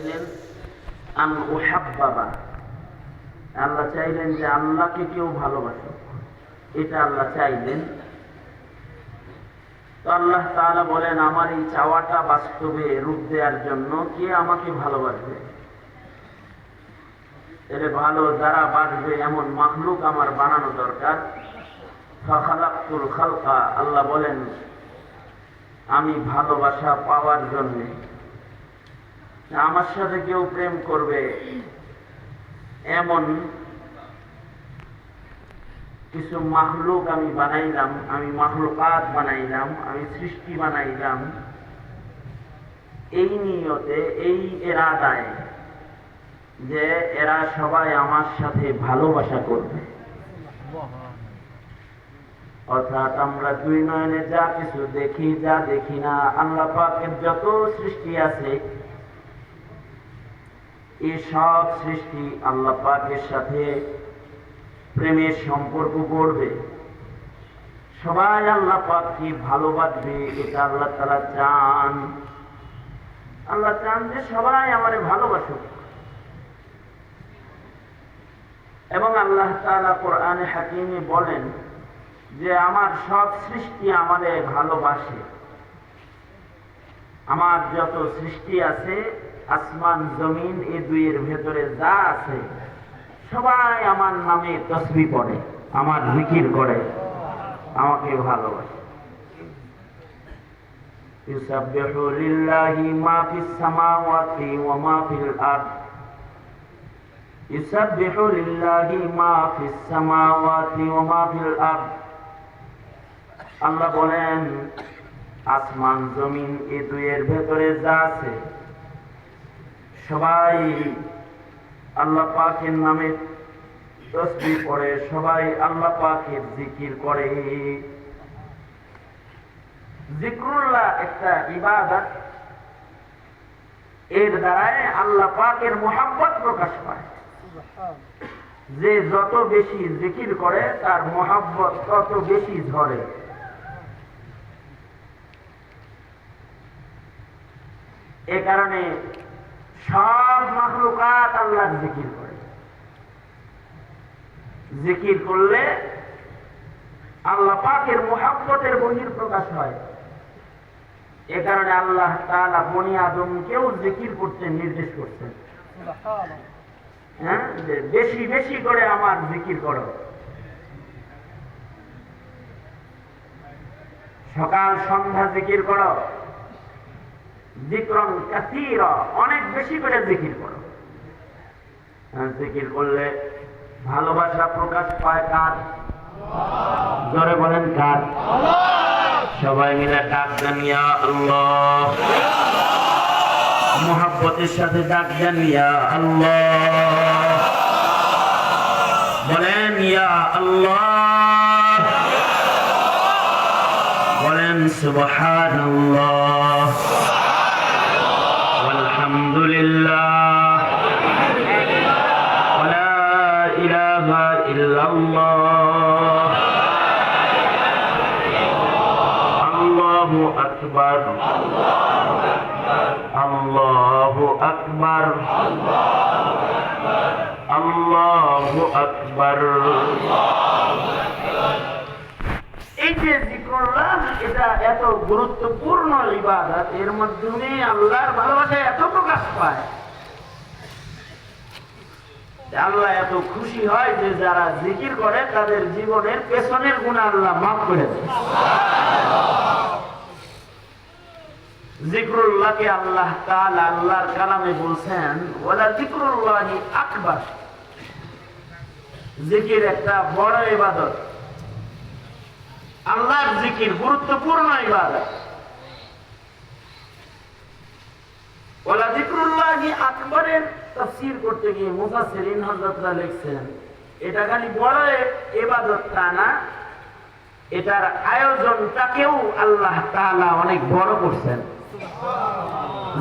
চাইলেন আন উহাব্বাবা, আল্লাহ চাইলেন যে আল্লাহকে কেউ ভালোবাসে, এটা আল্লাহ চাইলেন। তো আল্লাহ তাআলা বলেন আমার এই চাওয়াটা বাস্তবে রূপ দেওয়ার জন্য কে আমাকে ভালোবাসবে, এর ভালো যারা বাসবে এমন মাখলুক আমার বানানো দরকার। ফাখালাকতুল খালকা, আল্লাহ বলেন আমি ভালোবাসা পাওয়ার জন্য আমার সাথে কেউ প্রেম করবে এমন কিছু মাখলুক আমি বানাইলাম, আমি মাখলুকাত বানাইলাম, আমি সৃষ্টি বানাইলাম এই নিয়তে, এই ইরাদায় যে এরা সবাই আমার সাথে ভালোবাসা করবে। অর্থাৎ আমরা দুই নয়নে যা কিছু দেখি যা দেখি না, আল্লাহ পাকের যত সৃষ্টি আছে এই সব সৃষ্টি আল্লাহ পাকের সাথে প্রেমের সম্পর্ক করবে, সবাই আল্লাহ পাককে ভালোবাসবে, এটা আল্লাহ তাআলা চান। আল্লাহ চান যে সবাই আমারে ভালোবাসুক। এবং আল্লাহ তাআলা কোরআনে হাকিমে বলেন যে আমার সব সৃষ্টি আমারে ভালোবাসে। আমার যত সৃষ্টি আছে আসমান জমিন এই দুইয়ের ভেতরে যা আছে সবাই আমার নামে তাসবিহ পড়ে, আমার জিকির করে, আমাকে ভালোবাসে। ইউসাব্বিহু লিল্লাহি মা ফিস সামাওয়াতি ওয়া মা ফিল আরদ, ইউসাব্বিহু লিল্লাহি মা ফিস সামাওয়াতি ওয়া মা ফিল আরদ। আল্লাহ বলেন আসমান জমিন এই দুইয়ের ভেতরে যা আছে সবাই আল্লাহ পাকের নামে তাসবিহ পড়ে, সবাই আল্লাহ পাকের জিকির করে। জিকরুল্লাহ একটা ইবাদত, এর দ্বারাই আল্লাহ পাকের মুহাব্বত প্রকাশ পায়। যে যত বেশি জিকির করে তার মুহাব্বত তত বেশি ঝরে। এ কারণে সব মাখলুকাত আল্লাহর জিকির করে। জিকির করলে আল্লাহ পাকের মুহাব্বতের বহির প্রকাশ হয়। এ কারণে আল্লাহ তাআলা বনি আদমকেও জিকির করতে নির্দেশ করছেন, হ্যাঁ, যে বেশি বেশি করে আমার জিকির করো। সকাল সন্ধ্যা জিকির করো, যিকরান কাসীরা, অনেক বেশি করে জিকির করো। জিকির করলে ভালোবাসা প্রকাশ পায় কার? জোরে বলেন কার? সবাই মিলে ডাক দেন ইয়া আল্লাহ, মুহাব্বতের সাথে ডাক দেন ইয়া আল্লাহ, বলেন ইয়া আল্লাহ, বলেন সুবহানাল্লাহ, আলহামদুলিল্লাহ, ওয়ালা ইলাহা ইল্লাল্লাহ, আল্লাহু আকবার, আল্লাহু আকবার, আল্লাহু আকবার। এই যে জিকরুল্লাহ, এটা এত গুরুত্বপূর্ণ ইবাদত, এর মাধ্যমে আল্লাহর ভালোবাসা এত প্রকাশ পায়, আল্লাহ এত খুশি হয় যে যারা জিকির করে তাদের জীবনের পেছনের গুনাহ আল্লাহ মাফ করে দেয়। জিকরুল্লাহকে আল্লাহ তাআলা আল্লাহর কালামে বলছেন ওয়ালা জিকরুল্লাহি আকবার। জিকির একটা বড় ইবাদত, আল্লাহর জিকির গুরুত্বপূর্ণ ইবাদত। ওয়ালা জিকরুল্লাহি আকবরের তাফসীর করতে গিয়ে মুফাসসিরিন হযরতরা লিখছেন এটা খালি বড় ইবাদত তা না, এটার আয়োজনটাকেও আল্লাহ তাআলা অনেক বড় করছেন।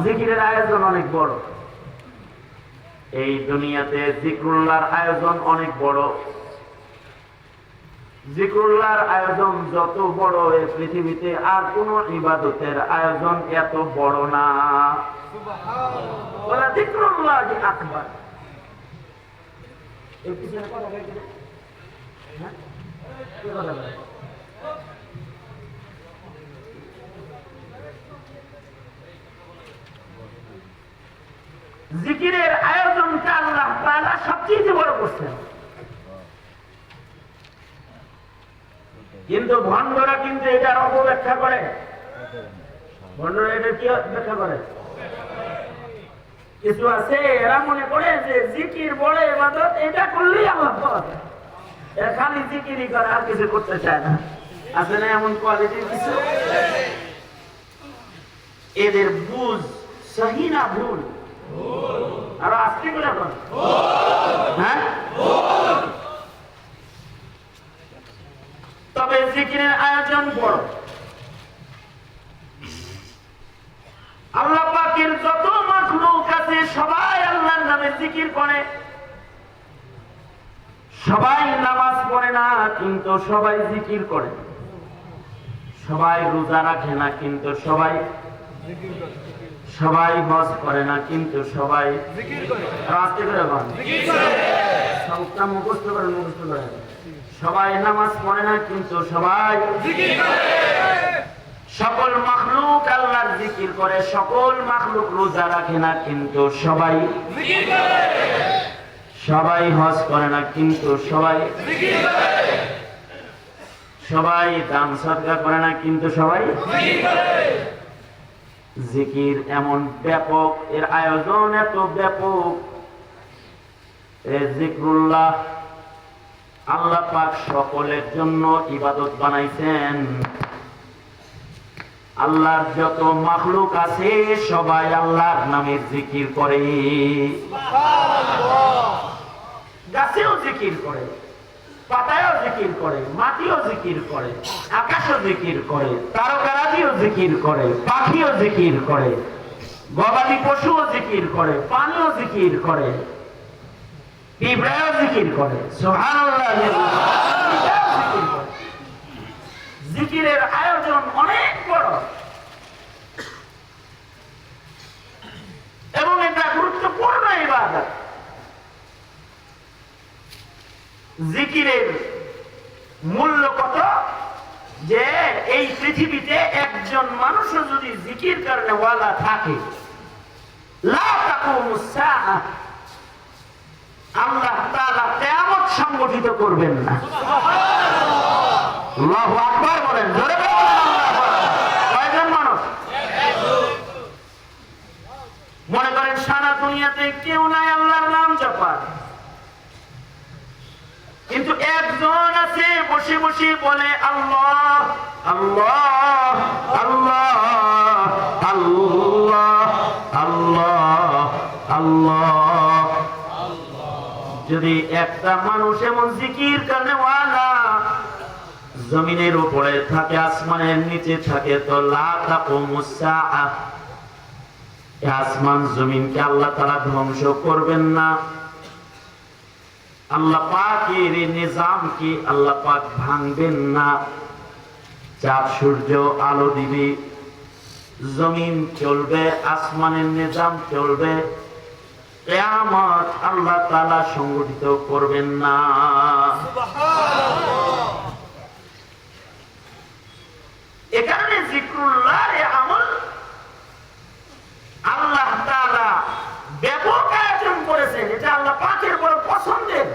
জিকিরের আয়োজন অনেক বড়। এই দুনিয়াতে জিকরুল্লাহর আয়োজন অনেক বড়। জিকরুল্লাহর আয়োজন যত বড় এই পৃথিবীতে আর কোন ইবাদতের আয়োজন এত বড় না। ওয়ালা যিকরুল্লাহি আকবার। এই পিছনে কথা বলতে হ্যাঁ কি কথা বলে জিকিরের আয়োজনটা আল্লাহ তাআলা সবচেয়ে বড় করছেন। কিন্তু ভণ্ডরা কিন্তু এটার অপব্যাখ্যা করে। ভণ্ডরা এটা কি ব্যাখ্যা করে? কিছু আছে এরা মনে করে যে জিকির বড় ইবাদত, এটা করলেই আল্লাহ পাওয়া যায়। এরা খালি জিকিরই করে, আর কিছু করতে চায় না। আছে না এমন কোয়ালিটির কিছু? এদের বুঝ সহি না ভুল? আর আজকে করে হ্যাঁ, তবে জিকিরের আয়োজন বড়। আল্লাহ পাকের যত মাখলুক আছে সবাই আল্লাহর নামে জিকির করে। সবাই নামাজ পড়ে না, কিন্তু সবাই জিকির করে। সবাই রোজা রাখে না, কিন্তু সবাই হজ করে না, কিন্তু সবাই জিকির করে। আস্তে করে বল, জিকির করে। সবটা মুখস্থ করে সবাই নামাজ পড়ে না, কিন্তু সবাই জিকির করে। সকল মাখলুক আল্লাহর জিকির করে। সকল মাখলুক রোজা রাখে না, কিন্তু সবাই জিকির করে। সবাই হজ করে না, কিন্তু সবাই জিকির করে। সবাই দান সদকা করে না, কিন্তু সবাই জিকির করে। জিকির এমন ব্যাপক, এর আয়োজন এত ব্যাপক। জিকরুল্লাহ আল্লাহ পাক সকলের জন্য ইবাদত বানাইছেন। আল্লাহর যত মাখলুক আছে সবাই আল্লাহর নামে জিকির করে। গাছেও জিকির করে, পাতায়ও জিকির করে, মাটিও জিকির করে, আকাশও জিকির করে, তারকারাজিও জিকির করে, পাখিও জিকির করে, গবাদি পশুও জিকির করে, পানিও জিকির করে, পিঁপড়াও জিকির করে। সুবহানাল্লাহ। জিকিরের আয়োজন অনেক বড় এবং এটা গুরুত্বপূর্ণ ইবাদত। জিকিরের মূল্য কত, যে এই পৃথিবীতে একজন মানুষও যদি জিকির করনে ওয়ালা থাকে, লা তাকুমুস সাআহ, আল্লাহ তাআলা কিয়ামত সংগঠিত করবেন না। আল্লাহু আকবার বলেন, জোরে বলেন আল্লাহু আকবার। কয়জন মানুষ? মনে করেন সারা দুনিয়াতে কেউ নাই আল্লাহর নাম জপার, কিন্তু একজন আছে বসে বসে বলে আল্লাহ আল্লাহ আল্লাহ আল্লাহ আল্লাহ আল্লাহ। যদি একটা মানুষ এমন জিকির করনে ওয়ালা জমিনের উপরে থাকে, আসমানের নিচে থাকে, তো লা তাকুমুস সাআহ, আসমান জমিনকে আল্লাহ তাআলা ধ্বংস করবেন না। আল্লাহ পাকের নিজাম কি আল্লাহ পাক ভাঙবেন না। চাঁদ সূর্য আলো দিবে, জমিন চলবে, আসমানের নিজাম চলবে, কিয়ামত আল্লাহ তাআলা সংগঠিত করবেন না। এ কারণে জিকরুল্লাহর আমল আল্লাহ তাআলা ব্যাপক আয়োজন করেছেন। এটা আল্লাহ পাকের বড় পছন্দের।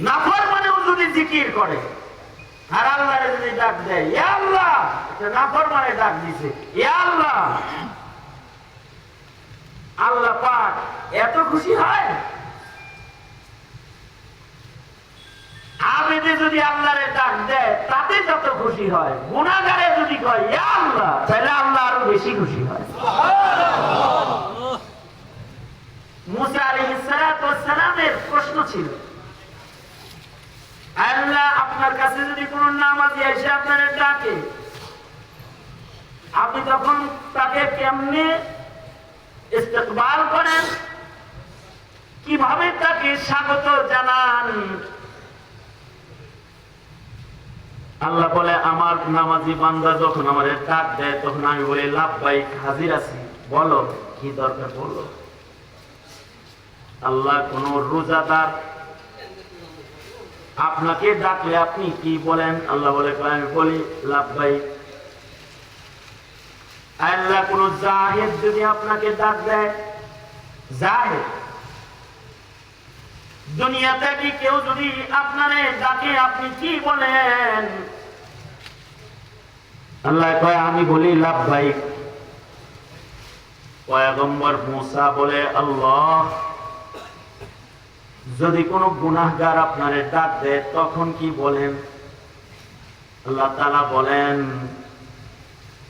নাফরমানেও যদি জিকির করে আর আল্লাহরে যদি ডাক দেয়, ইয়া আল্লাহ, এটা নাফরমানে ডাক দিছে, ইয়া আল্লাহ, আল্লাহ পাক এত খুশি হয়। আবেদে যদি আল্লাহরে ডাক দেয় তাতে যত খুশি হয়, গুনাহগারে যদি কয় ইয়া আল্লাহ, তাহলে আল্লাহ আরো বেশি খুশি হয়। মুসা আলাইহিস সালাতু ওয়াস সালামের প্রশ্ন ছিল, আল্লাহ আপনার কাছে যদি কোন নামাজি এসে আপনারে ডাকে, আপনি তখন তাকে কেমনে ইস্তেকবাল করেন, কিভাবে তাকে স্বাগত জানান? আল্লাহ বলে আমার নামাজি বান্দা যখন আমারে ডাক দেয় তখন আমি বলি লাব্বাইক, হাজির আছি, বলো কি দরকার বলো। আল্লাহ কোন রোজাদার আপনাকে ডাকলে আপনি কি বলেন? আল্লাহ বলে আমি বলি লাব্বাইক। আল্লাহ কোন জাহেদ যদি আপনাকে ডাক দেয়, জাহেদ দুনিয়াতে কি কেউ যদি আপনারে ডাকে আপনি কি বলেন? আল্লাহ কয় আমি বলি লাব্বাইক। পয়গম্বর মুসা বলে আল্লাহ যদি কোনো গুনাহগার আপনারে ডাক দেয় তখন কি বলেন? আল্লাহ তাআলা বলেন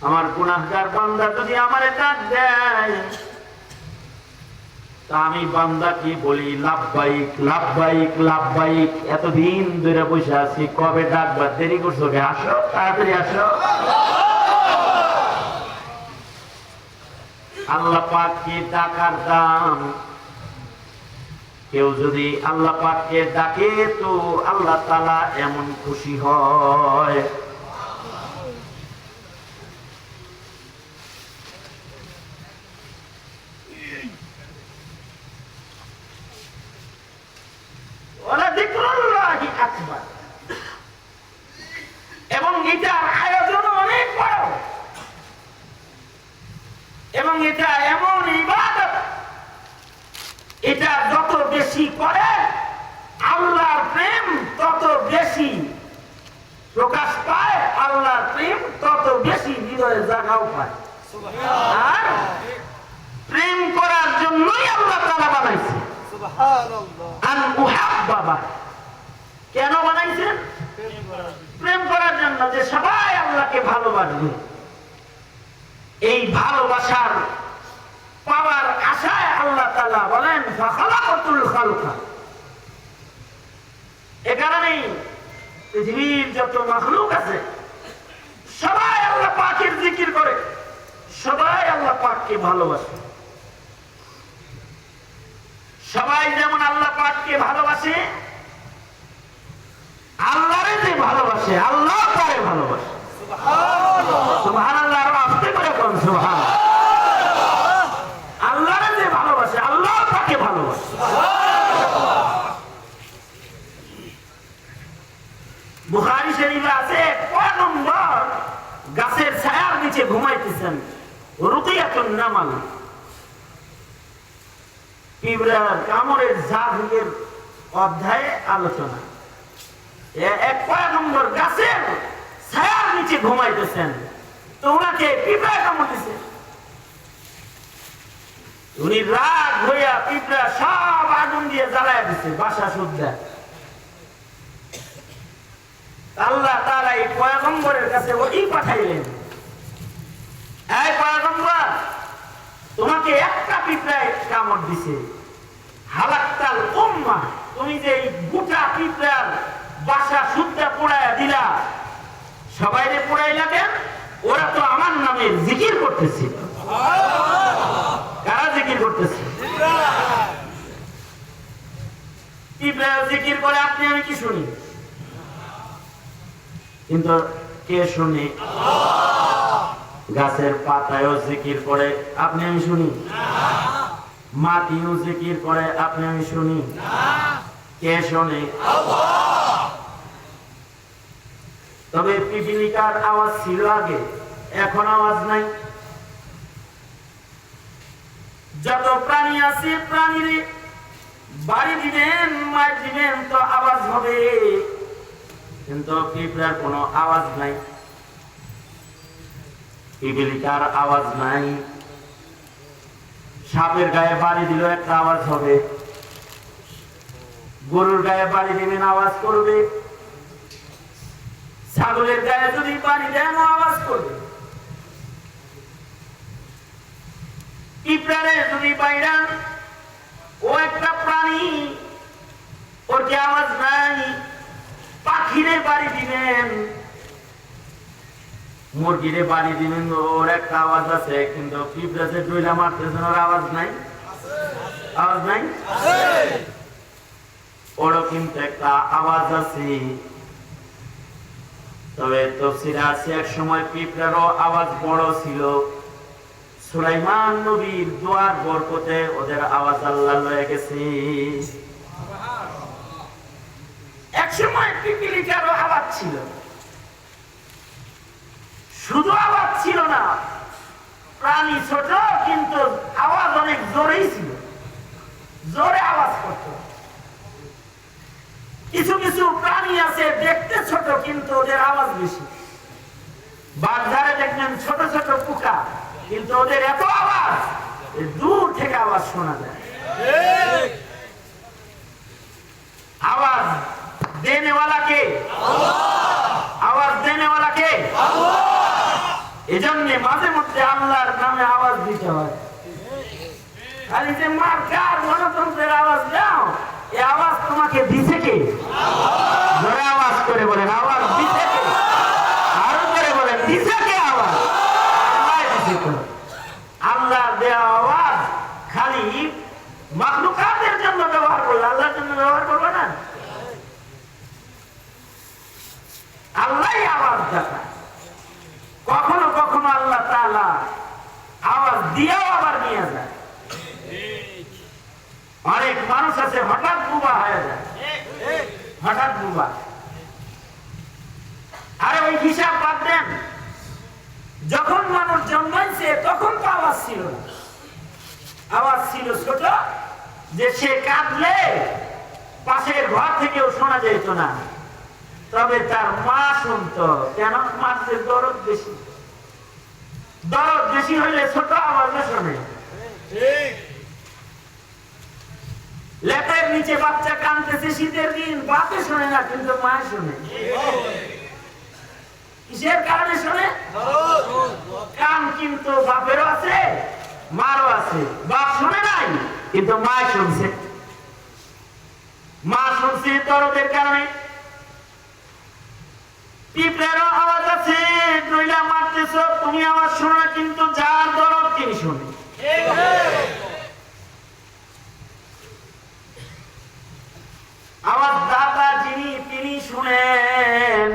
আমার গুনাহগার বান্দা যদি আমারে ডাক দেয় তা আমি বান্দা কি বলি লাব্বাইক লাব্বাইক লাব্বাইক। এতদিন ধরে বসে আছি, কবে ডাকবা? দেরি করছো, আসো তাড়াতাড়ি আসো। আল্লাহ পাককে ডাকার দাম, কেউ যদি আল্লাহ পাককে ডাকে তো আল্লাহ তাআলা এমন খুশি হয়। এবং এটার আয়োজন অনেক বড়, এবং এটা এমন ইবাদত, এটা যত বেশি করে আল্লাহর প্রেম তত বেশি প্রকাশ পায়, আল্লাহর প্রেম তত বেশি হৃদয়ে জায়গাও পায়। আর প্রেম করার জন্যই আল্লাহ তাআলা বানাইছে। আন উহাব্বাবা, কেন বানাইছেন? প্রেম করার জন্য, যে সবাই আল্লাহকে ভালোবাসবে। এই ভালোবাসার পাওয়ার আশায় আল্লাহ তাআলা বলেন ফাখালাকাতুল খালকা। এ কারণেই পৃথিবীর যত মাখলুক আছে সবাই আল্লাহ পাকের জিকির করে, সবাই আল্লাহ পাককে ভালোবাসে। সবাই যেমন আল্লাহ পাককে ভালোবাসে, আল্লাহরে যে ভালোবাসে আল্লাহ তারে ভালোবাসে। সুবহানাল্লাহ। আরো আস্তে করে কোন সুবহানাল্লাহ। আল্লাহরে যে ভালোবাসে আল্লাহ তাকে ভালোবাসে। বুখারী শরীফে আছে পয়গম্বর গাছের ছায়ার নিচে ঘুমাইতেছেন, রুকিয়াতুন নামাল, পিঁপড়ার কামড়ের ঝাঁঝের অধ্যায়ে আলোচনা। এক পয়গম্বর গাছের ছায়ার নিচে ঘুমাইতেছেন, তো ওনাকে পিঁপড়ায় কামড় দিছে। উনি রাগ হইয়া পিঁপড়া সব আগুন দিয়ে জ্বালায় দিছে বাসা সুদ্ধা। আল্লাহ তাআলা এই পয়গম্বরের কাছে ওহী পাঠাইলেন, এই পয়গম্বর তোমাকে একটা পিঁপড়ায় কামড় দিছে, হালাকতাল উম্মাহ, তুমি যে এই গোটা পিঁপড়ার বাসা সুদ্ধা পোড়ায়া দিলা, সবাইরে পোড়াইলা কেন? ওরা তো আমার নামে জিকির করতেছে। কারা জিকির করতেছে? পিঁপড়া জিকির করে, আপনি আমি কি শুনি? কিন্তু কে শুনি? গাছের পাতায়ও জিকির করে, আপনি আমি শুনি? মাটিও জিকির করে, আপনি আমি শুনি? কে শুনে? তবে পিপিলিকার আওয়াজ ছিল আগে, এখন আওয়াজ নাই। যত প্রাণী আছে প্রাণীর বাড়ি দিবেন মার দিবেন তো আওয়াজ হবে, কিন্তু পিঁপড়ার কোনো আওয়াজ নাই, পিপিলিকার আওয়াজ নাই। সাপের গায়ে বাড়ি দিল একটা আওয়াজ হবে, গরুর গায়ে বাড়ি দিবেন আওয়াজ করবে, ছাগলের গায়ে যদি বাড়ি দেন আওয়াজ করবে, পিঁপড়ারে যদি বাইরান ও একটা প্রাণী, ওর কি আওয়াজ নাই? পাখিরে বাড়ি দিবেন, মুরগিরে বাড়ি দিবেন, ওর একটা আওয়াজ আছে, কিন্তু পিঁপড়াতে ডইলা মারতেছেন, ওর আওয়াজ নাই? আওয়াজ নাই? ওরও কিন্তু একটা আওয়াজ আছে। তবে তাফসীরে আছে এক সময় পিঁপড়ারও আওয়াজ বড় ছিল। সুলাইমান নবীর দোয়ার বরকতে ওদের আওয়াজ আল্লাহ লয়ে গেছে। এক সময় পিপিলিকারও আওয়াজ ছিল, শুধু আওয়াজ ছিল না, প্রাণী ছোট কিন্তু আওয়াজ অনেক জোরেই ছিল, জোরে আওয়াজ করত। কিছু কিছু প্রাণী আছে দেখতে ছোট কিন্তু ওদের আওয়াজ বেশি। বাজারে দেখবেন ছোট ছোট পোকা কিন্তু ওদের এত আওয়াজ, দূর থেকে আওয়াজ শোনা যায়। আওয়াজ দেনেওয়ালা কে? আওয়াজ দেনেওয়ালা কে? এজন্য মাঝে মধ্যে আল্লাহর নামে আওয়াজ দিতে হয়। খালি যে মার্কার গণতন্ত্রের আওয়াজ দাও, এই আওয়াজ তোমাকে দিছে কে? জোরে আওয়াজ করে বলেন, আওয়াজ দিছে কে? আরো করে বলেন, দিছে কে আওয়াজ? আল্লাহ দিছে তো। আল্লাহর দেওয়া আওয়াজ খালি মাখলুকাতের জন্য ব্যবহার করলে, আল্লাহর জন্য ব্যবহার করবে না। আল্লাহই আওয়াজ দেখায়। কখনো কখনো আল্লাহ তাআলা আওয়াজ দিয়েও আবার নিয়ে যায়। অনেক মানুষ আছে হঠাৎ বুবা হয়ে যায়, হঠাৎ বুবা। আরে ওই হিসাব বাদ দেন, যখন মানুষ জন্মাইছে তখন তো আওয়াজ ছিল না, আওয়াজ ছিল ছোট, যে সে কাঁদলে পাশের ঘর থেকেও শোনা যেত না। তবে তার মা শুনত, কেন? মাছের দরদ বেশি, দরদ বেশি হইলে ছোট আওয়াজে শোনে। লেপের নিচে বাচ্চা কাঁদতেছে শীতের দিন, বাপে শোনে না কিন্তু মা শোনে। কিসের কারণে শোনে? কান কিন্তু বাপেরও আছে, মারও আছে। বাপ শোনে নাই কিন্তু মা শুনছে। মা শুনছে দরদের কারণে। পিঁপড়ারও আওয়াজ আছে, নইলা মারতেছ তুমি আওয়াজ শোনো না, কিন্তু যার দরদ তিনি শোনে। আওয়াজ দাতা যিনি, তিনি শুনেন।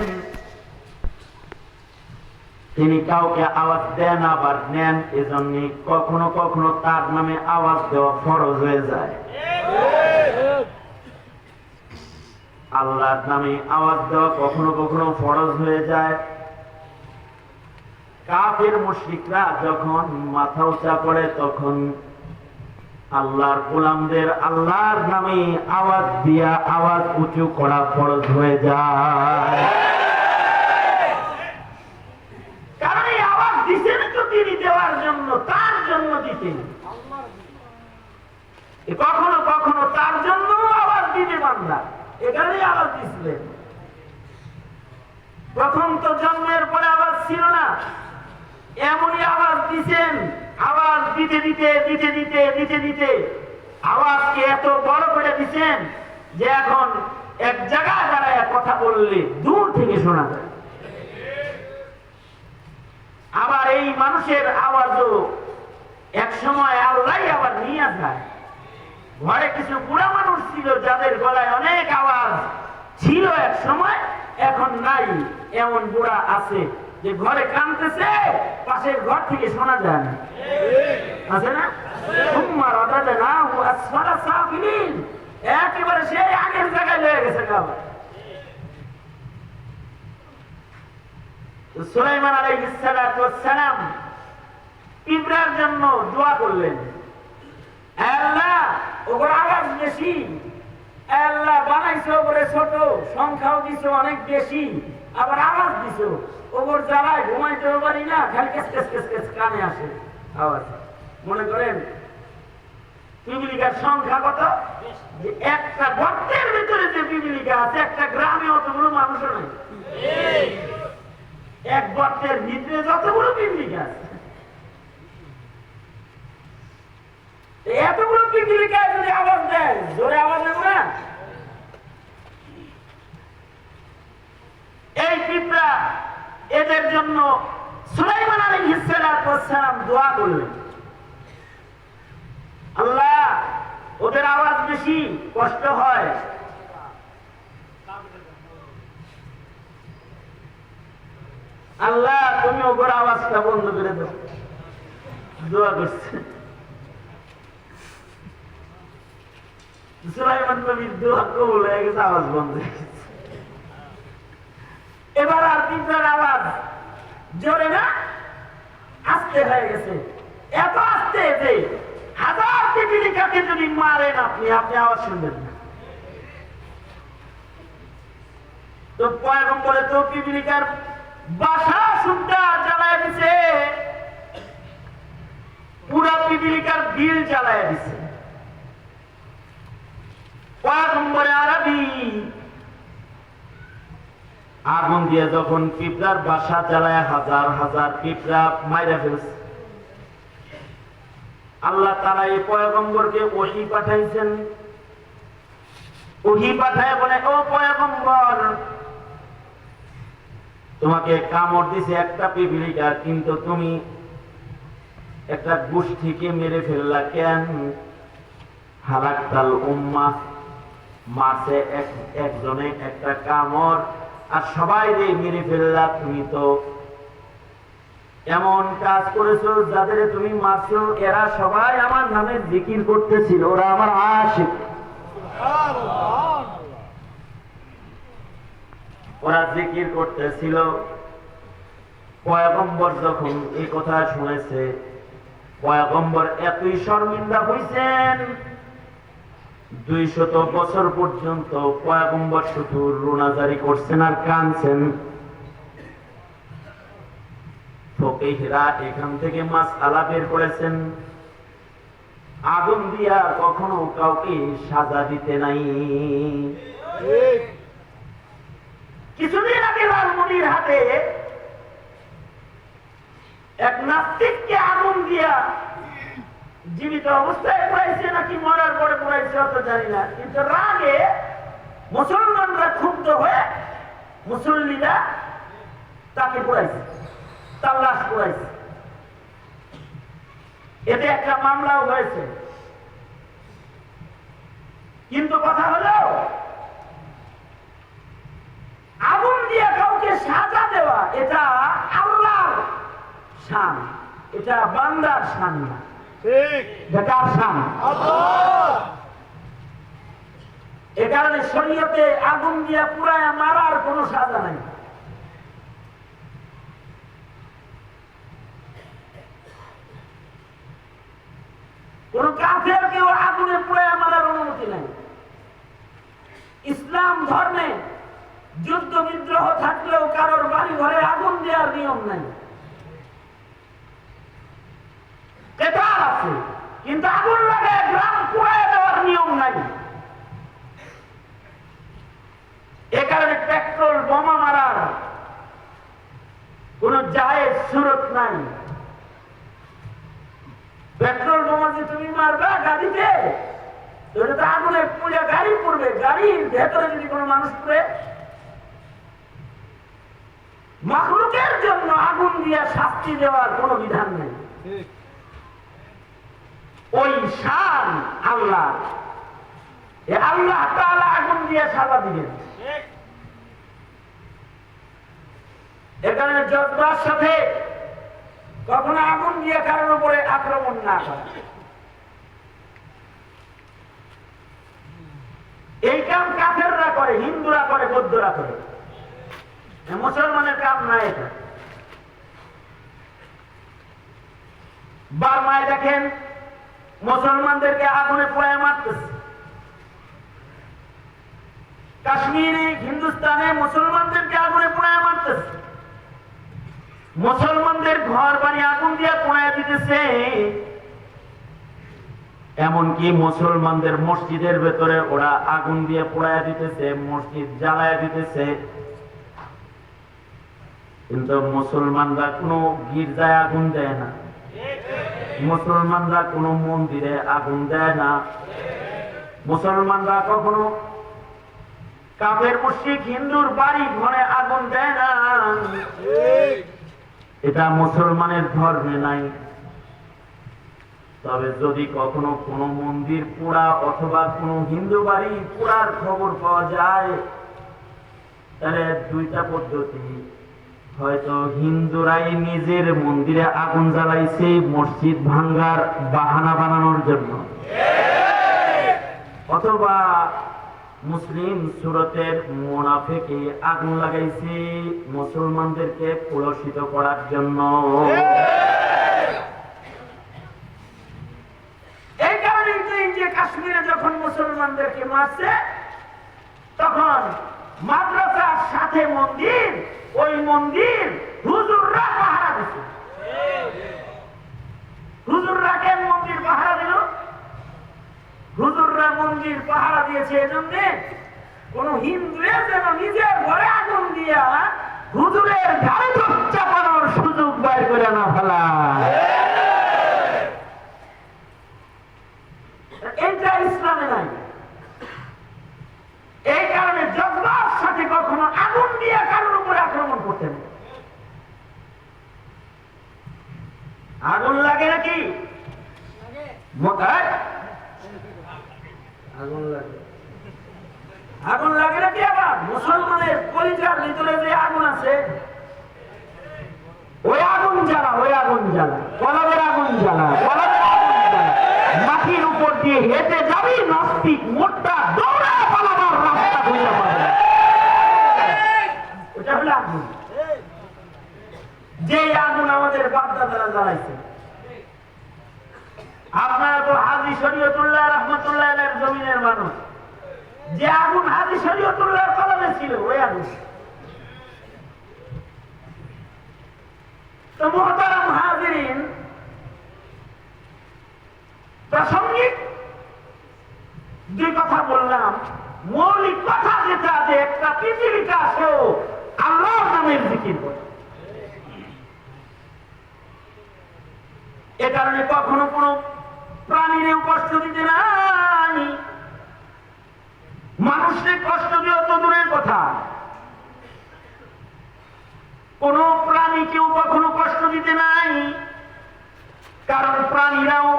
তিনি কাউকে আওয়াজ দেন আবার নেন, এজন্য কখনো কখনো তার নামে আওয়াজ দেওয়া ফরজ হয়ে যায়। আল্লাহর নামে আওয়াজ দেওয়া কখনো কখনো ফরজ হয়ে যায়। কাফের মুশরিকরা যখন মাথা উঁচা করে তখন আল্লাহর গোলামদের আল্লাহর নামে আওয়াজ দিয়া আওয়াজ উঁচু করা ফরজ হয়ে যায়। কারণ এই আওয়াজ দিতেন তো তিনি দেওয়ার জন্য, তার জন্য দিতেন। কখনো কখনো তার জন্য আওয়াজ দিতে বান্দা, এখানেই আওয়াজ দিছিলেন। প্রথম তো জন্মের পরে আওয়াজ ছিল না, এমনই আওয়াজ দিছেন। আওয়াজ দিতে দিতে দিতে দিতে দিতে দিতে আওয়াজকে এত বড় করে দিছেন যে এখন এক জায়গায় দাঁড়ায় কথা বললে দূর থেকে শোনা যায়। আবার এই মানুষের আওয়াজও এক সময় আল্লাহ আবার নিয়ে যায়। ঘরে কিছু বুড়া মানুষ ছিল যাদের গলায় অনেক আওয়াজ ছিল এক সময়, এখন নাই। এমন বুড়া আছে যে ঘরে কাঁদতেছে, পাশের ঘর থেকে শোনা যায় না, আছে না? একেবারে সে আগের জায়গায় লেগে গেছে। সুলাইমান আলাইহিস সালাম পিঁপড়ার জন্য দোয়া করলেন, আল্লাহ ওর আওয়াজ বেশি, আল্লাহ বানাইছো ওরে ছোট, সংখ্যাও দিছো অনেক বেশি, আবার আওয়াজ দিছো, ওর জ্বালায় ঘুমাইতেও পারি না, খালি কেস কেস কেস কেস কানে আসে আওয়াজ। মনে করেন পিপিলিকার সংখ্যা কত? একটা গর্তের ভিতরে যে পিপিলিকা আছে, একটা গ্রামে অতগুলো মানুষও নাই। এক গর্তের ভিতরে যতগুলো পিপিলিকা আছে, এতগুলো পিপিলিকা যদি আওয়াজ দেয়, জোরে আওয়াজ দেব না? এই পিঁপড়া এদের জন্য সুলাইমান আলাইহিস সালাম দোয়া করলেন, আল্লাহ ওদের আওয়াজ বেশি, কষ্ট হয়, আল্লাহ তুমি ওপর আওয়াজটা বন্ধ করে দাও, দোয়া করছে। সুলাইমান নবীর দোয়া কবুল হয়ে গেছে, আওয়াজ বন্ধ হয়ে গেছে। এবার আর তিনটার আওয়াজ জোরে না আস্তে হয়ে গেছে, এত আস্তে যে হাজার পিপিলিকাকে যদি মারেন আপনি আওয়াজ শুনবেন না। তো পয়গম্বরে তো পিপিলিকার বাসা সুন্দর জ্বালায় দিছে, পুরা পিপিলিকার বিল জ্বালায় দিছে। পয়গম্বরে আরবি আগুন দিয়ে যখন পিঁপড়ার বাসা জ্বালায় হাজার হাজার পিঁপড়া মাইরা ফেলছে, আল্লাহ তাআলা এই পয়গম্বরকে ওহী পাঠাইছেন। ওহী পাঠায় বলে, ও পয়গম্বর, তোমাকে কামড় দিছে একটা পিপিলিকার, কিন্তু তুমি একটা গোষ্ঠীকে মেরে ফেললা কেন? হালাকতাল উম্মাহ, মারছে একজনে একটা কামড় আর সবাই মেরে ফেললা। তুমি তো এমন কাজ করেছো, যাদের তুমি মারছো এরা সবাই আমার নামে জিকির করতেছিল, ওরা আমার আশিক, ওরা জিকির করতেছিল। পয়গম্বর যখন এই কথা শুনেছে, পয়গম্বর এতই শর্মিন্দা হইছেন, 200 বছর পর্যন্ত পয়গম্বর শুধু রোনাজারি করছেন আর কাঁদছেন। ফকিহরা এখান থেকে মাসআলা বের করেছেন, আগুন দিয়া কখনো কাউকে সাজা দিতে নাই। কিছুদিন আগে লালমনির হাতে এক নাস্তিককে আগুন দিয়া জীবিত অবস্থায় পুড়াইছে নাকি মরার পরে পুড়াইছে অত জানি না, কিন্তু রাগে মুসলমানরা ক্ষুব্ধ হয়ে মুসল্লিরা তাকে পুড়াইছে, তার লাশ পুড়াইছে। এতে একটা মামলাও হয়েছে। কিন্তু কথা হলো, আগুন দিয়ে কাউকে সাজা দেওয়া এটা আল্লাহর শান, এটা বান্দার শান না। কার শান? এ কারণে শরীয়তে আগুন দিয়ে পুরায় মারার কোন সাজা নাই। কোন কাফের কেউ আগুনে পুরায় মারার অনুমতি নাই। ইসলাম ধর্মে যুদ্ধ বিদ্রোহ থাকলেও কারোর বাড়ি ঘরে আগুন দেওয়ার নিয়ম নাই। কেতাল আছে, কিন্তু আগুন লাগে গ্রাম পুড়ায় দেওয়ার নিয়ম নাই। এ কারণে পেট্রোল বোমা মারার কোন জায়েজ সুরত নাই। পেট্রোল বোমা যে তুমি মারবা গাড়িতে, তাহলে তো আগুনে পুড়ে গাড়ি পড়বে, গাড়ির ভেতরে যদি কোনো মানুষ পড়ে। মাখলুকের জন্য আগুন দিয়ে শাস্তি দেওয়ার কোনো বিধান নেই। ওই শান আল্লাহ, আল্লাহ তাআলা আগুন দিয়ে সাজা দিবেন। এখানে জজবার সাথে কখনো আগুন দিয়ে কারোর উপরে আক্রমণ না করা, এই কাম কাফেররা করে, হিন্দুরা করে, বৌদ্ধরা করে, মুসলমানের কাম না এটা। বার্মায় দেখেন মুসলমানদেরকে আগুনে পোড়ায় মারতেছে, কাশ্মীরে হিন্দুস্তানে মুসলমানদেরকে আগুনে পোড়ায় মারতেছে, মুসলমানদের ঘর বাড়ি আগুন দিয়ে পোড়ায় দিতেছে। এমনকি মুসলমানদের মসজিদের ভেতরে ওরা আগুন দিয়ে পোড়ায় দিতেছে, মসজিদ জ্বালায় দিতেছে। কিন্তু মুসলমানরা কোনো গির্জায় আগুন দেয় না, মুসলমানরা কোনো মন্দিরে আগুন দেয় না, মুসলমানরা কখনো কাফের মুশরিক হিন্দুর বাড়ি ঘরে আগুন দেয় না। এটা মুসলমানের ধর্মে নাই। তবে যদি কখনো কোনো মন্দির পোড়া অথবা কোনো হিন্দু বাড়ি পোড়ার খবর পাওয়া যায়, তাহলে দুইটা পদ্ধতি, হয়তো হিন্দুরাই নিজের মন্দিরে আগুন জ্বালাইছে মসজিদ ভাঙ্গার বাহানা বানানোর জন্য, অথবা মুসলিম সুরতের মুনাফিকে আগুন লাগাইছে মুসলমানদেরকে কলুষিত করার জন্য। এই কারণে যে কাশ্মীরে যখন মুসলমানদেরকে মারছে তখন মাদ্রাসার সাথে মন্দির, ওই মন্দির হুজুররা পাহারা দিচ্ছে। হুজুররা কেন মন্দির পাহারা দিল? হুজুররা মন্দির পাহারা দিয়েছে এজন্য কোন হিন্দুরা যেন নিজের ঘরে আগুন দিয়া হুজুরের ঘাড়ে চাপানোর সুযোগ বাইর করে না ফেলা। এইটা ইসলামে নাই। এই কারণে জজবার সাথে কখনো আগুন দিয়ে কারোর উপরে আক্রমণ করতেন। আগুন লাগে নাকি? আগুন লাগে নাকি? আবার মুসলমানের কলিজার ভিতরে যে আগুন আছে ওই আগুন জ্বালা, ওই আগুন জ্বালা, কলবের আগুন জ্বালা, কলবের আগুন জ্বালা। মাটির উপর দিয়ে হেঁটে যাবি, নাস্তিক মোটটা দৌড়া পালাবার রাস্তা খুঁজে পাবে। ওটা হলো আগুন, যে আগুন আমাদের বাপদাদারা জ্বালাইছে। আপনারা তো হাজী শরীয়তুল্লাহ রহমতুল্লাহ আলাইহির জমিনের মানুষ। যে আগুন হাজী শরীয়তুল্লাহর কলমে ছিল ওই আগুন। তো মুহতারাম হাজিরিন, প্রাসঙ্গিক দুই কথা বললাম। মৌলিক কথা যেটা, যে একটা পৃথিবীতে আসেও আল্লাহর নামের জিকির করে। এ কারণে কখনো কোনো প্রাণীরেও কষ্ট দিতে নাই, মানুষকে কষ্ট দেওয়া তো দূরের কথা, কোন প্রাণীকেও কখনো কষ্ট দিতে নাই। কারণ প্রাণীরাও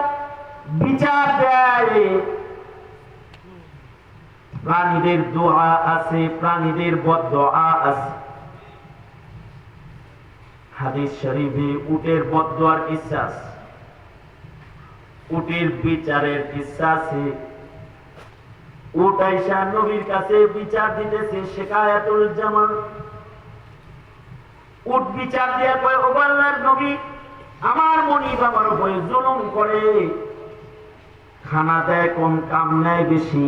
বিচার দেয়। প্রাণীদের দোয়া আছে, প্রাণীদের বদদোয়া আছে। হাদিস শরীফে উটের বদদোয়ার কিসসা আছে, উটের বিচারের কিসসা আছে। উট আয়েশা নবীর কাছে বিচার দিতেছে, শিকায়াতুল জামাল। উট বিচার দিয়ে কয়, ও আল্লাহর নবী, আমার মনিব আমার উপরে জুলুম করে, খানা দেয় কম, কাম নেয় বেশি।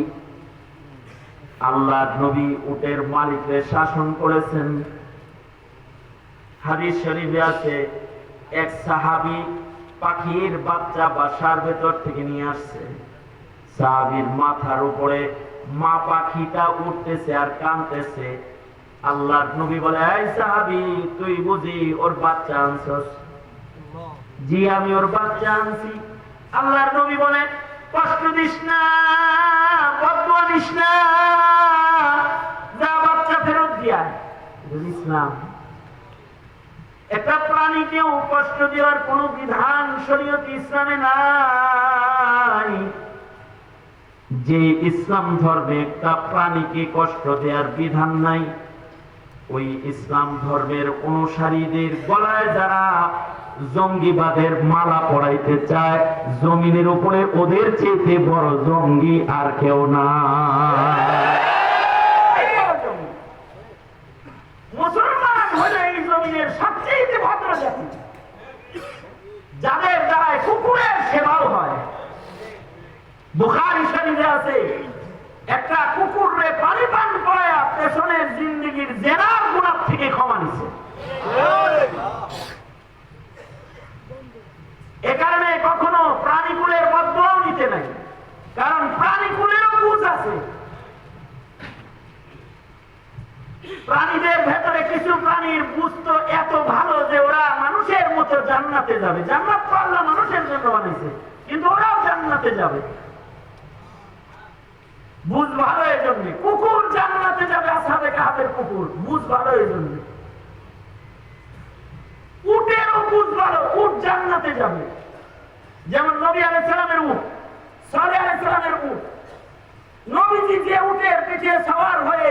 আল্লাহর নবী উটের মালিককে শাসন করেছেন। হাদিস শরীফে আছে, এক সাহাবী পাখির বাচ্চা বাসার ভেতর থেকে নিয়ে আসছে। সাহাবীর মাথার উপরে মা পাখিটা উঠতেছে আর কাঁদতেছে। আল্লাহর নবী বলে, এই সাহাবী, তুই বুঝি ওর বাচ্চা আনছস? জি, আমি ওর বাচ্চা আনছি। আল্লাহর নবী বলে, কষ্ট দিস না, বদদোয়া দিস না, যা বাচ্চা ফেরত দিয়া। ইসলাম। একটা প্রাণীকেও কষ্ট দেওয়ার কোন বিধান শরীয়ত ইসলামে নাই। যে ইসলাম ধর্মে একটা প্রাণীকে কষ্ট দেওয়ার বিধান নাই, ওই ইসলাম ধর্মের অনুসারীদের গলায় যারা জঙ্গিবাদের মালা পরাইতে চায়, জমিনের উপরে ওদের চেয়ে বড় জঙ্গি আর কেউ না। মুসলমান হলে এই জমিনের সবচেয়ে ভদ্র জাতি, যাদের দ্বারায় কুকুরের সেবাও হয়। বুখারী শরীফে আছে, একটা কুকুরে পানি পান করায়া পেছনের জিন্দেগির জেনার গুনাহ থেকে ক্ষমা নিছে। এ কারণে কখনো প্রাণীকুলের বদদোয়াও নিতে নাই, কারণ প্রাণীকুলেরও বুঝ আছে। প্রাণীদের ভেতরে কিছু প্রাণীর বুঝ তো এত ভালো যে ওরা মানুষের মতো জান্নাতে যাবে। জান্নাত তো আল্লাহ মানুষের জন্য বানাইছে, কিন্তু ওরাও জান্নাতে যাবে। বুঝ ভালো এই জন্য কুকুর জান্নাতে যাবে। আসহাবে কাহফের কুকুর বুঝ ভালো এই জন্য। উটেরও বুঝ ভালো, উট জান্নাতে যাবে। যেমন নবী আলাইহিস সালামের উট, সালেহ আলাইহিস সালামের উট। নবীজি যে উটের পিঠে সওয়ার হয়ে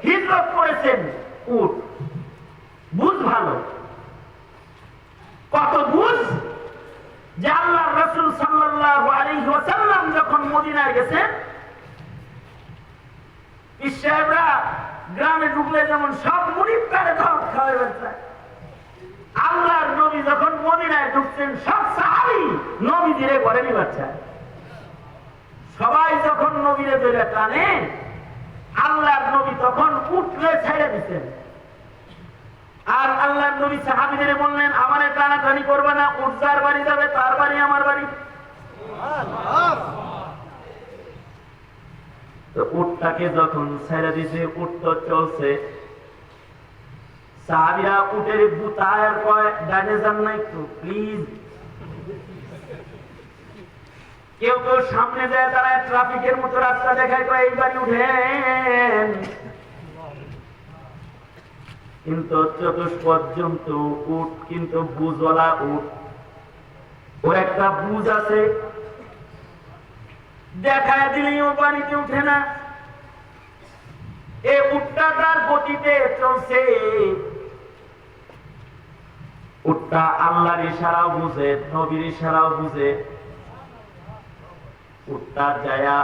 হিজরত করেছেন, উট বুঝ ভালো, কত বুঝ যে আল্লাহর রাসূল সাল্লাল্লাহু আলাইহি ওয়াসাল্লাম যখন মদিনায় গেছেন, সাহেবরা গ্রামে ঢুকলে যেমন সব মুরিদ তারে দাওয়াত খাওয়াইবেন চায়, আল্লাহর নবী যখন মদিনায় ঢুকছেন সব সাহাবী নবীজিরে ঘরে নিবার চায়। সবাই যখন নবীরে ধরে টানে, আল্লাহর নবী তখন উঠলে ছেড়ে দিতেন। আর আল্লাহর নবী সাহাবীদের বললেন, আমারে টানাটানি করবে না, উঠ যার বাড়ি যাবে, তার বাড়ি আমার বাড়ি। তো উটটাকে যখন ছেড়ে দিছে, উট তো চলছে, সাহাবীরা উটের বুতায় আর কয়, ডানে যান না একটু প্লিজ। কেউ কেউ সামনে যায়, তারা ট্রাফিকের মতো রাস্তা দেখায়, কয় এই বাড়ি উঠেন। কিন্তু চতুষ্পদ জন্তু উট কিন্তু বুঝওয়ালা উট, ওর একটা বুঝ আছে, দেখায় দিলেও বাড়িতে উঠে না। এই উটটা তার গতিতে চলছে, উটটা আল্লাহর ইশারাও বুঝে, নবীর ইশারাও বুঝে। উটটা যায়া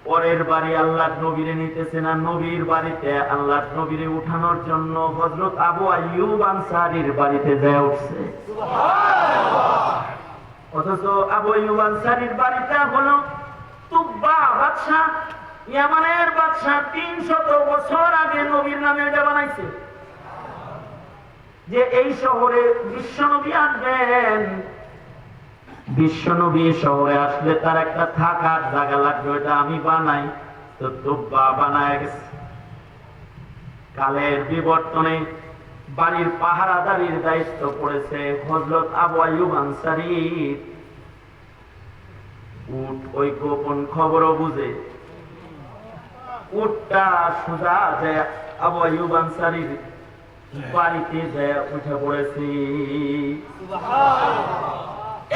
পরের বাড়ি আল্লাহর নবীরে নিতেছে না, নবীর বাড়িতে আল্লাহর নবীরে উঠানোর জন্য হযরত আবু আইয়ুব আনসারীর বাড়িতে যায় উঠছে। অথচ আবু আইয়ুব আনসারীর বাড়িটা হলো তুব্বা বাদশা, ইয়ামানের বাদশা 300 বছর আগে নবীর নামে এটা বানাইছে যে এই শহরে বিশ্বনবী আসবেন। বিশ্বনবী শহরে আসলে তার একটা থাকার জায়গা লাগবে, এটা আমি বানাই। তো তুব্বা বানায় গেছে। কালের বিবর্তনে বাড়ির পাহারাদারির দায়িত্ব পড়েছে হযরত আবু আইয়ুব আনসারীর। উট ওই গোপন খবরও বুঝে, উটটা সোজা যায় আবু আইয়ুব আনসারীর বাড়িতে যায় উঠে পড়েছে।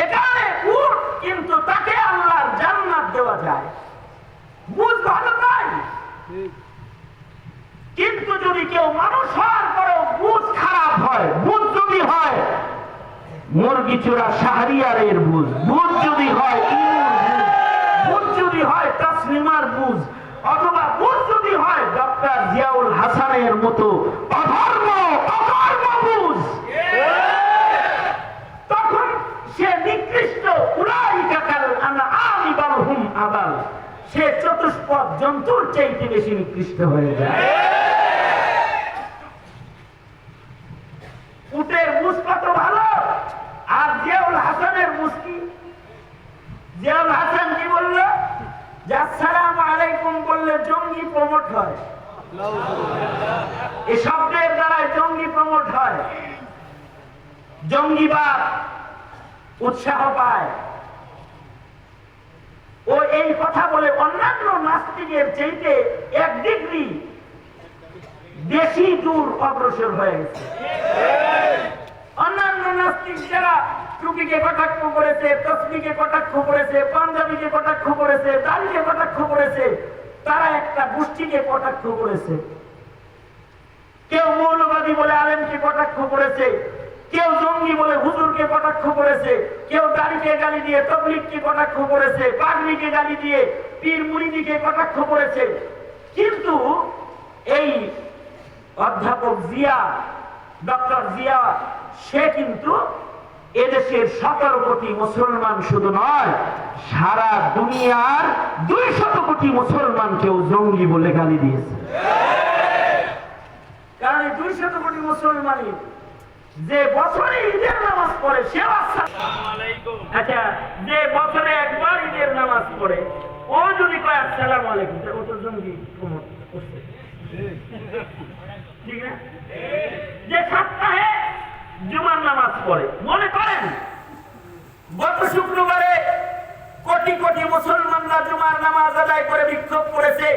এখানে উট কিন্তু তাকে আল্লাহর জান্নাত দেওয়া যায়, বুঝ ভালো তাই। কিন্তু যদি কেউ মানুষ হওয়ার পরেও বুঝ খারাপ হয়, বুঝ যদি হয় মুরগি চোরা শাহরিয়ারের বুঝ, বুঝ যদি হয় বুঝ যদি হয় তাসলিমার বুঝ, অথবা বুঝ যদি হয় ডক্টর জিয়াউল হাসানের মতো অধর্ম বুঝ, তখন সে নিকৃষ্ট, উলাইকা কাল আনআমি বাল হুম আদাল, সে চতুষ্পদ জন্তুর চাইতে বেশি নিকৃষ্ট হয়ে যায়। উটের মুজ কত ভালো, আর জিয়াউল হাসানের মুজ কি? জিয়াউল হাসান কি বলল যে আসসালামু আলাইকুম বললে জঙ্গি প্রমোট হয়, এই শব্দের দ্বারাই জঙ্গি প্রমোট হয়, জঙ্গিবাদ উৎসাহ পায়। ও এই কথা বলে অন্যান্য নাস্তিকের চাইতে 1 ডিগ্রি বেশি দূর অগ্রসর হয়ে গেছে। অন্যান্য নাস্তিক যারা টুপিকে কটাক্ষ করেছে, তসবিকে কটাক্ষ করেছে, পাঞ্জাবিকে কটাক্ষ করেছে, দাড়িকে কটাক্ষ করেছে, তারা একটা গোষ্ঠীকে কটাক্ষ করেছে। কেউ মৌলবাদী বলে আলেমকে কটাক্ষ করেছে, কেউ জঙ্গি বলে হুজুরকে কটাক্ষ করেছে, কেউ দাড়িকে গালি দিয়ে তাবলীগকে কটাক্ষ করেছে, পাগড়িকে গালি দিয়ে পীর মুরিদিকে কটাক্ষ করেছে। কিন্তু এই অধ্যাপক জিয়া, ডক্টর জিয়া, সে কিন্তু এদেশের 17 কোটি মুসলমান শুধু নয়, সারা দুনিয়ার 200 কোটি মুসলমানকেও জঙ্গি বলে গালি দিয়েছে। কারণ এই 200 কোটি মুসলমানই যে বছরে ঈদের নামাজ পড়ে, সে আচ্ছা, যে বছরে একবার ঈদের নামাজ পড়ে, ও যদি কয় আসসালামু আলাইকুম, ও তো জঙ্গি প্রমোট করছে, ঠিক না? যে সপ্তাহে জুমার নামাজ পড়ে, মনে করেন গত শুক্রবারে কোটি কোটি মুসলমানরা জুমার নামাজ আদায় করে বিক্ষোভ করেছে,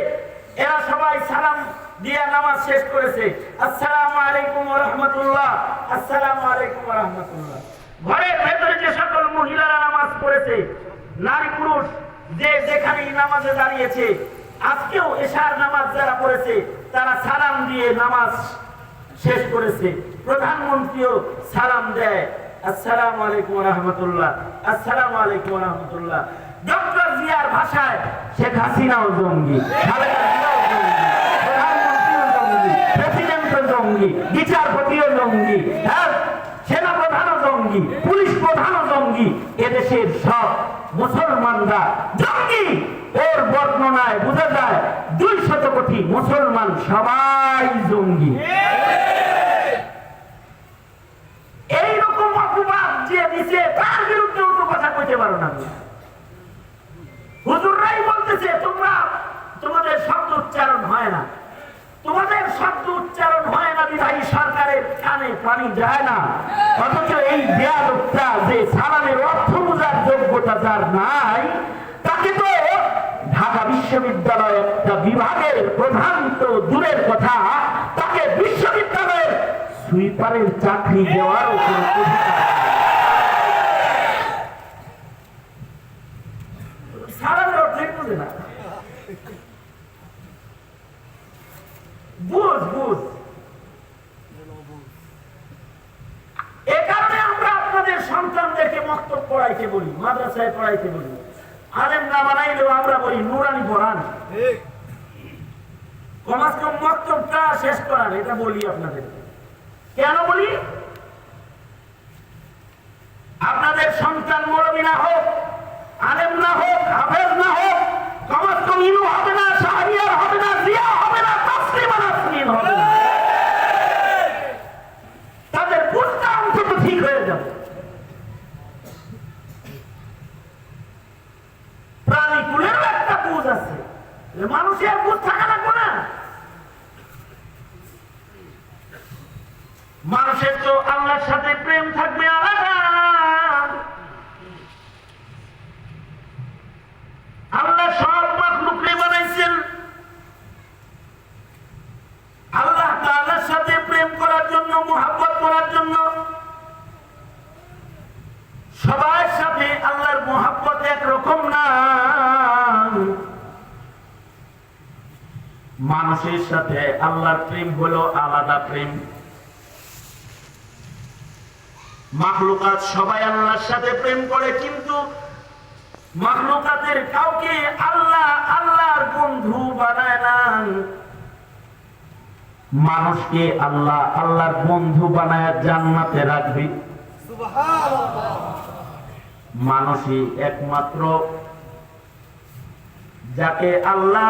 এরা সবাই সালাম দিয়ে নামাজ শেষ করেছে, আসসালামু আলাইকুম ওয়া রাহমাতুল্লাহ, আসসালামু আলাইকুম ওয়া রাহমাতুল্লাহ। ঘরের ভেতরে যে সকল মহিলারা নামাজ পড়েছে, নারী পুরুষ যে যেখানে নামাজে দাঁড়িয়েছে, আজকেও এশার নামাজ যারা পড়েছে, তারা সালাম দিয়ে নামাজ শেষ করেছে। প্রধানমন্ত্রীও সালাম দেয়, আসসালামু আলাইকুম ওয়া রাহমাতুল্লাহ, আসসালামু আলাইকুম ওয়া রাহমাতুল্লাহ। ডক্টর জিয়ার ভাষায় শেখ হাসিনাও জঙ্গি, খালেদা জিয়াও জঙ্গি, প্রধানমন্ত্রীও জঙ্গি, প্রেসিডেন্টও জঙ্গি, বিচারপতিও জঙ্গি, সেনা প্রধানও জঙ্গি, পুলিশ প্রধানও জঙ্গি। এদেশের সব মুসলমানরা জঙ্গি। ওর বর্ণনায় বোঝা যায় 200 কোটি মুসলমান সবাই জঙ্গি। এইরকম অপবাদ যে দিছে তার বিরুদ্ধেও তো কথা কইতে পারো না। হুজুররাই বলতেছে তোমরা, তোমাদের শব্দ উচ্চারণ হয় না, তোমাদের শব্দ উচ্চারণ হয় না বিধায়ী সরকারের কানে পানি যায় না। অথচ এই বেয়াদবটা যে সালামের অর্থ বোঝার যোগ্যতা যার নাই, তাকে তো ঢাকা বিশ্ববিদ্যালয়ের একটা বিভাগের প্রধান তো দূরের কথা, তাকে বিশ্ববিদ্যালয়ের সুইপারের চাকরি দেওয়ার কোনো অধিকার সালামের অর্থই বুঝে না। বুঝ বুঝ। এ কারণে আমরা আপনাদের সন্তানদেরকে মক্তব পড়াইতে বলি, মাদ্রাসায় পড়াইতে বলি। আলেম না বানাইলেও আমরা বলি নুরানি পড়ান, কমাস কম মক্তবটা শেষ করান, এটা বলি আপনাদের। কেন বলি? আপনাদের সন্তান মুরব্বি না হোক, আলেম না হোক, হাফেজ না হোক, কমাস কম ইনু হবে না, শাহরিয়ার হবে না, জিয়া হবে না, তাসলিমা নাসরিন হবে না, তাদের বুঝটা অন্তত ঠিক হয়ে যাবে। প্রাণীকুলেরও একটা বুঝ আছে, মানুষের বুঝ থাকা লাগবে না। মানুষের তো আল্লাহর সাথে প্রেম থাকবে আলাদা। আল্লাহ সব মাখলুককে বানাইছেন, আল্লাহ তাআলার সাথে প্রেম করার জন্য, মুহাব্বত করার জন্য। সবার সাথে আল্লাহর মুহাব্বত একরকম না। মানুষের সাথে আল্লাহর প্রেম হলো আলাদা প্রেম। মাখলুকাত সবাই আল্লাহর সাথে প্রেম করে, কিন্তু মাখলুকাতের কাউকে আল্লাহ আল্লাহর বন্ধু বানায় না। মানুষকে আল্লাহ আল্লাহর বন্ধু বানায় জান্নাতে রাখবে। সুবহানাল্লাহ। মানুষই একমাত্র যাকে আল্লাহ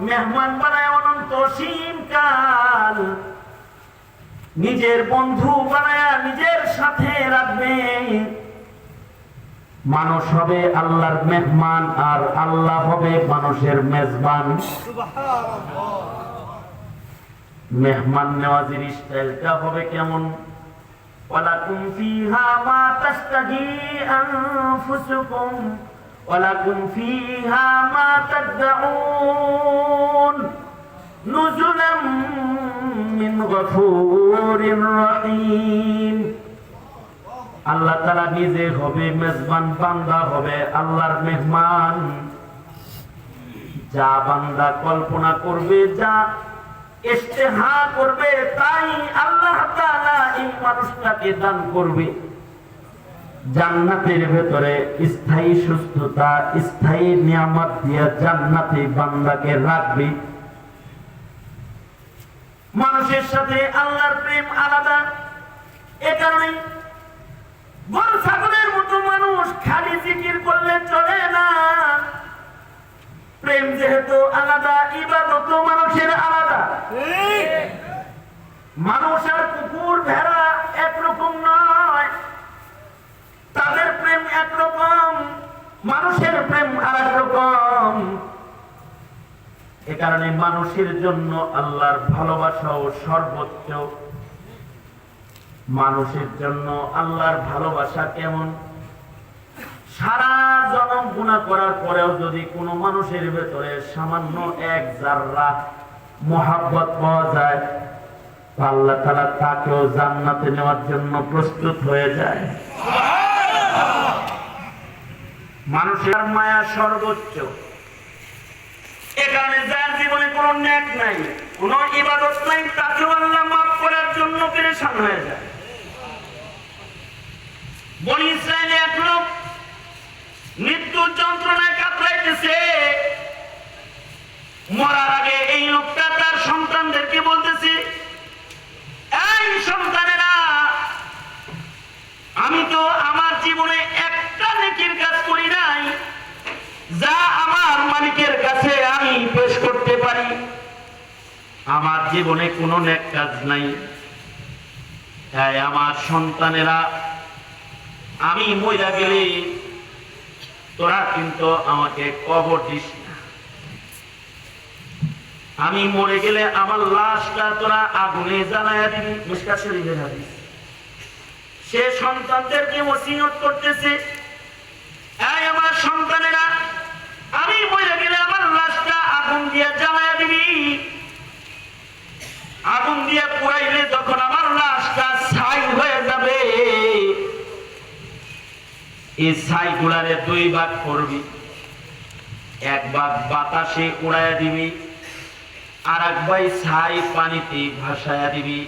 মেহমান বানায় অনন্ত অসীমকাল, নিজের বন্ধু বানায় নিজের সাথে রাখবে। মানুষ হবে আল্লাহর মেহমান আর আল্লাহ হবে মানুষের মেজবান। মেহমান নেওয়াজির স্টাইলটা হবে কেমন? ওয়ালাকুম ফিহা মা তাশতাহি আনফুসুকুম ওয়ালাকুম ফিহা মা তাদউন নুজুলাম মিন গফুরির রহিম। আল্লাহ তাআলা নিজে হবে মেজবান, বান্দা হবে আল্লাহর মেহমান। যা বান্দা কল্পনা করবে, যা ইস্তেহা করবে, তাই আল্লাহ তাআলা এই মানুষটাকে দান করবে। জান্নাতের ভেতরে স্থায়ী সুস্থতা, স্থায়ী নিয়ামত দিয়ে জান্নাতে বান্দাকে রাখবে। মানুষের সাথে আল্লাহর প্রেম আলাদা। এ কারণে গরু ছাগলের মতো মানুষ খালি জিকির করলে চলে না। প্রেম যেহেতু আলাদা, ইবাদত মানুষের আলাদা। মানুষ আর কুকুর ভেড়া একরকম নয়, তাদের প্রেম একরকম, মানুষের প্রেম আরেক রকম। এ কারণে মানুষের জন্য আল্লাহর ভালোবাসাও সর্বোচ্চ। মানুষের জন্য আল্লাহর ভালোবাসা কেমন? সারা জনম গুনাহ করার পরেও যদি কোনো মানুষের ভেতরে সামান্য এক জাররা মুহাব্বত পাওয়া যায়, আল্লাহ তাআলা তাকেও জান্নাতে নেওয়ার জন্য প্রস্তুত হয়ে যায়। মানুষের মায়া সর্বোচ্চ। এ কারণে যার জীবনে কোনো নেক নাই, কোনো ইবাদত নাই, তাকেও আল্লাহ মাফ করার জন্য পেরেশান হয়ে যায়। বনি ইসরায়েলে এক লোক মৃত্যুর যন্ত্রণায় কাতরাইতেছে। মরার আগে এই লোকটা তার সন্তানদেরকে বলতেছে, এই সন্তানেরা, আমি তো আমার জীবনে একটা নেকির কাজ করি নাই যা আমার মালিকের কাছে আমি পেশ করতে পারি। আমার জীবনে কোনো নেক কাজ নাই। তাই আমার সন্তানেরা, আমি মইরা গেলে তোরা কিন্তু আমাকে কবর দিস না। আমি মরে গেলে আমার লাশটা তোরা আগুনে জ্বালায়া দিবি। মিশকাত শরীফের হাদিস। সে সন্তানদেরকে ওসিয়ত করতেছে, এই আমার সন্তানেরা, আমি মরে গেলে আমার লাশটা আগুন দিয়ে জ্বালায়া দিবি। আগুন দিয়ে পুড়াইলে যখন আমার লাশটা ছাই হয়ে যাবে, এই ছাই গুলারে দুই ভাগ করবি। এক ভাগ বাতাসে উড়াইয়া দিবি, আর এক ভাগ ছাই পানিতে ভাসাইয়া দিবি।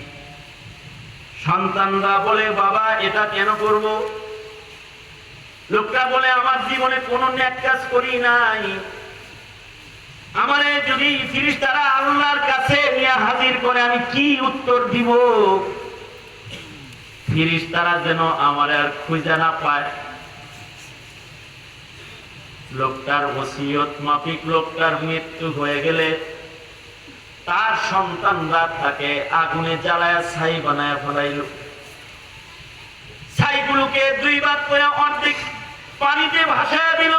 সন্তানরা বলে, বাবা এটা কেন করব? লোকটা বলে, আমার জীবনে কোনো নেক কাজ করি নাই। আমারে যদি ফেরেশতারা আল্লাহর কাছে নিয়ে হাজির করে, আমি কি উত্তর দিব? ফেরেশতারা যেন আমার আর খুঁজে না পায়। লোকটার ওসিয়ত মাফিক লোকটার মৃত্যু হয়ে গেলে তার সন্তানরা তাকে আগুনে জ্বালায়া ছাই বানায় ফেলাইল। ছাইগুলোকে দুই ভাগ করে অর্ধেক পানিতে ভাসায় দিল,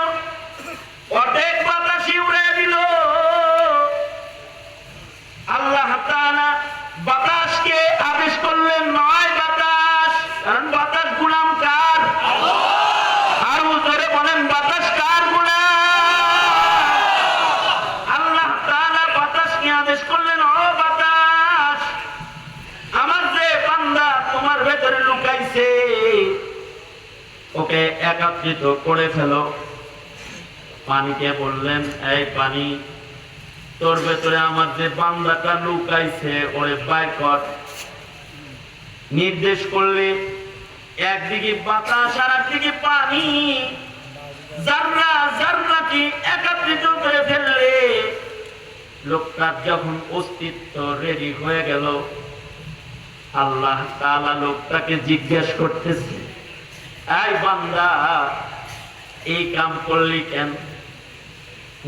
অর্ধেক বাতাসে উড়ায় দিল। আল্লাহ তাআলা বাতাসকে আদেশ করলেন, নয় বাতাস, কারণ বাতাস গোলাম কার? আর উত্তরে বলেন, বাতাস কার গোলাম? আল্লাহ তাআলা বাতাসকে আদেশ করলেন, ও বাতাস, আমার যে বান্দা তোমার ভেতরে লুকাইছে ওকে একত্রিত করে ফেলো। পানিকে বললেন, এই পানি, তোর ভেতরে আমার যে বান্দাটা লুকাইছে ওরে বাইর কর। নির্দেশ করলে একদিকে বাতাস আর একদিকে পানি জাররা জাররাকে একত্রিত করে ফেললে লোকটার যখন অস্তিত্ব রেডি হয়ে গেল, আল্লাহ তাআলা লোকটাকে জিজ্ঞেস করতেছে, এই বান্দা, এই কাম করলি কেন?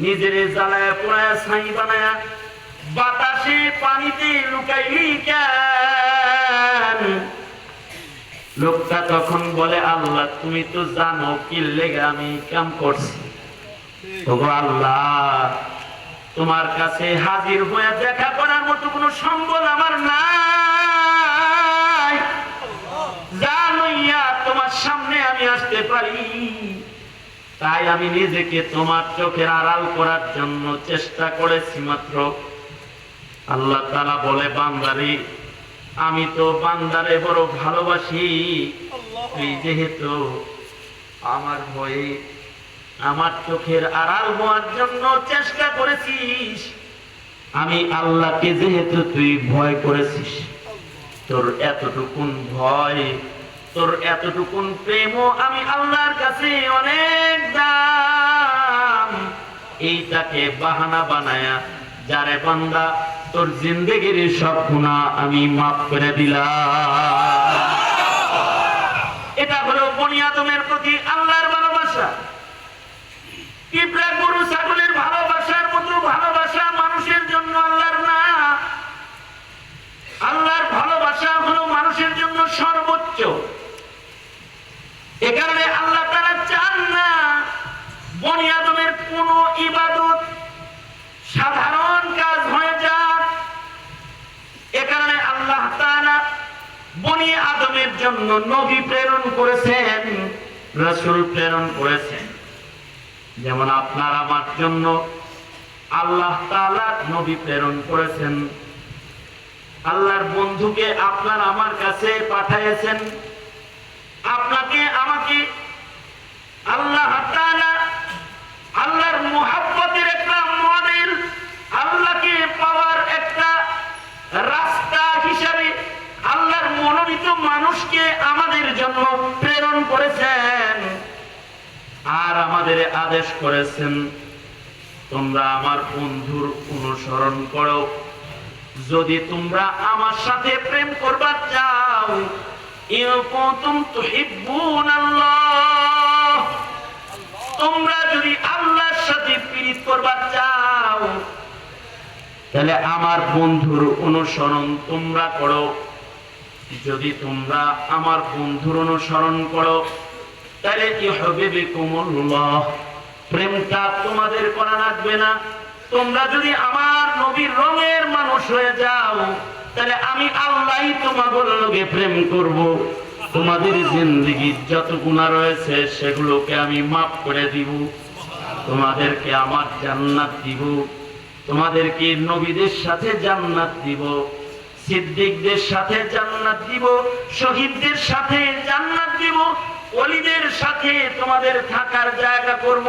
নিজের জ্বালায় পোড়ায় ছাই বানায়া বাতাসে পানিতে লুকাইলি কেন? লোকটা তখন বলে, আল্লাহ তুমি তো জানো কি লেগে আমি কাম করছি। ওগো আল্লাহ, তোমার কাছে হাজির হয়ে দেখা করার মতো কোনো সম্বল আমার নাই। জানইয়া তোমার সামনে আমি আসতে পারি, তাই আমি নিজেকে তোমার চোখের আড়াল করার জন্য চেষ্টা করেছি মাত্র। আল্লাহ তাআলা বলে, বান্দারে, আমি তো বান্দারে বড় ভালোবাসি। তুই যেহেতু আমার ভয়ে আমার চোখের আড়াল হওয়ার জন্য চেষ্টা করেছিস, আমি আল্লাহকে যেহেতু তুই ভয় করেছিস, তোর এতটুকুন ভয়, তোর এতটুকুন প্রেমও আমি আল্লাহর কাছে অনেক দাম। এইটাকে বাহানা বানায়া যারে বান্দা তোর জিন্দেগির সব গুনাহ আমি মাফ করে দিলাম। এটা হলো বনি আদমের প্রতি আল্লাহর ভালোবাসা। পিঁপড়া গরু ছাগলের ভালোবাসার মতো ভালোবাসা মানুষের জন্য আল্লাহর না। আল্লাহর ভালোবাসা হলো মানুষের জন্য সর্বোচ্চ। এ কারণে আল্লাহ তাআলা চান না বনি আদমের কোন ইবাদত সাধারণ কাজ হয়ে যাক। এ কারণে আল্লাহ তাআলা বনি আদমের জন্য নবী প্রেরণ করেছেন, রাসূল প্রেরণ করেছেন। যেমন আপনার আমার জন্য আল্লাহ তাআলা নবী প্রেরণ করেছেন। আল্লাহর বন্ধুকে আপনার আমার কাছে পাঠিয়েছেন। আপনাকে আমাকে আল্লাহ তাআলা আল্লাহর মুহাব্বতের একটা মডেল, আল্লাহকে পাওয়ার একটা রাস্তা হিসাবে আমাদের আদেশ করেছেন তোমরা আমার বন্ধুর অনুসরণ করো। যদি তোমরা আমার সাথে প্রেম করবা চাও, ইন কুনতুম তুহিব্বুনাল্লাহ, তোমরা যদি আল্লাহর সাথে প্রীত করবা চাও তাহলে আমার বন্ধুর অনুসরণ তোমরা করো। যদি তোমরা আমার বন্ধুর অনুসরণ করো তাহলে কি হবে? বিকুমুল্লাহ, প্রেমটা তোমাদের করা লাগবে না। তোমরা যদি আমার নবীর রঙের মানুষ হয়ে যাও তাহলে আমি আল্লাহই তোমাদের লগে প্রেম করব। তোমাদের জিন্দেগীর যত গুনাহ রয়েছে সেগুলোকে আমি মাফ করে দিব। তোমাদেরকে আমার জান্নাত দিব। তোমাদেরকে নবীদের সাথে জান্নাত দিব, সিদ্দিকদের সাথে জান্নাত দিব, শহীদদের সাথে জান্নাত দিব, ওলিদের সাথে তোমাদের থাকার জায়গা করব।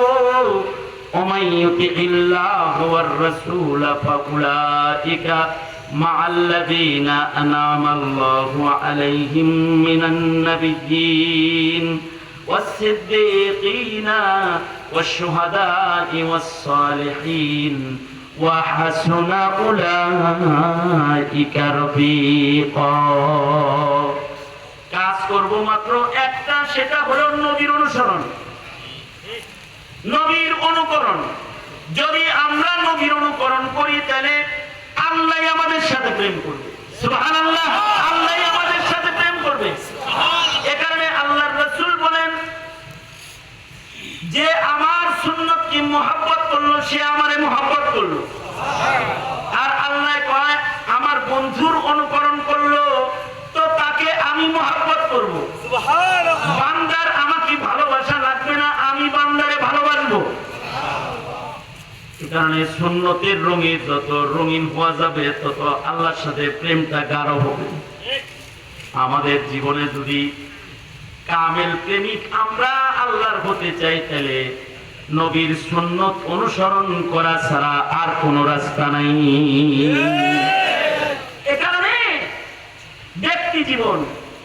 ওমাই ইউতিল্লাহ ওয়ার রাসূল ফাউলাইকা মা'আল্লাযীনা আন'আমাল্লাহু আলাইহিম মিনান নাবিয়্যিন ওয়াস-সিদ্দীকিন ওয়াশ-শুহাদা'i ওয়াস-সালিহিন ওয়া হাসুনা উলাইকা রফিকা। কাজ করব মাত্র একটা, সেটা হলো নবীর অনুসরণ, নবীর অনুকরণ। যদি আমরা নবীর অনুকরণ করি তাহলে আল্লাহ আমাদের সাথে প্রেম করবে। সুবহানাল্লাহ, আল্লাহ আমাদের সাথে প্রেম করবে। এ কারণে আল্লাহর রাসূল বলেন যে আমার সুন্নতকে মহব্বত করলো সে আমারে মহব্বত করলো। আর আল্লাহ কয় আমার বন্ধুর অনুকরণ করলো তো তাকে আমি মহব্বত করব। সুবহানাল্লাহ, বান্দার আমাকে ভালোবাসা লাগবে না, আমি বান্দারে ভালোবাসবো। এই কারণে সুন্নতের রঙে যত রঙিন হওয়া যাবে তত আল্লাহর সাথে প্রেমটা গাঢ় হবে। আমাদের জীবনে যদি কামেল প্রেমিক আমরা আল্লাহর হতে চাই তাহলে নবীর সুন্নত অনুসরণ করা ছাড়া আর কোন রাস্তা নাই। এ কারণে ব্যক্তি জীবন,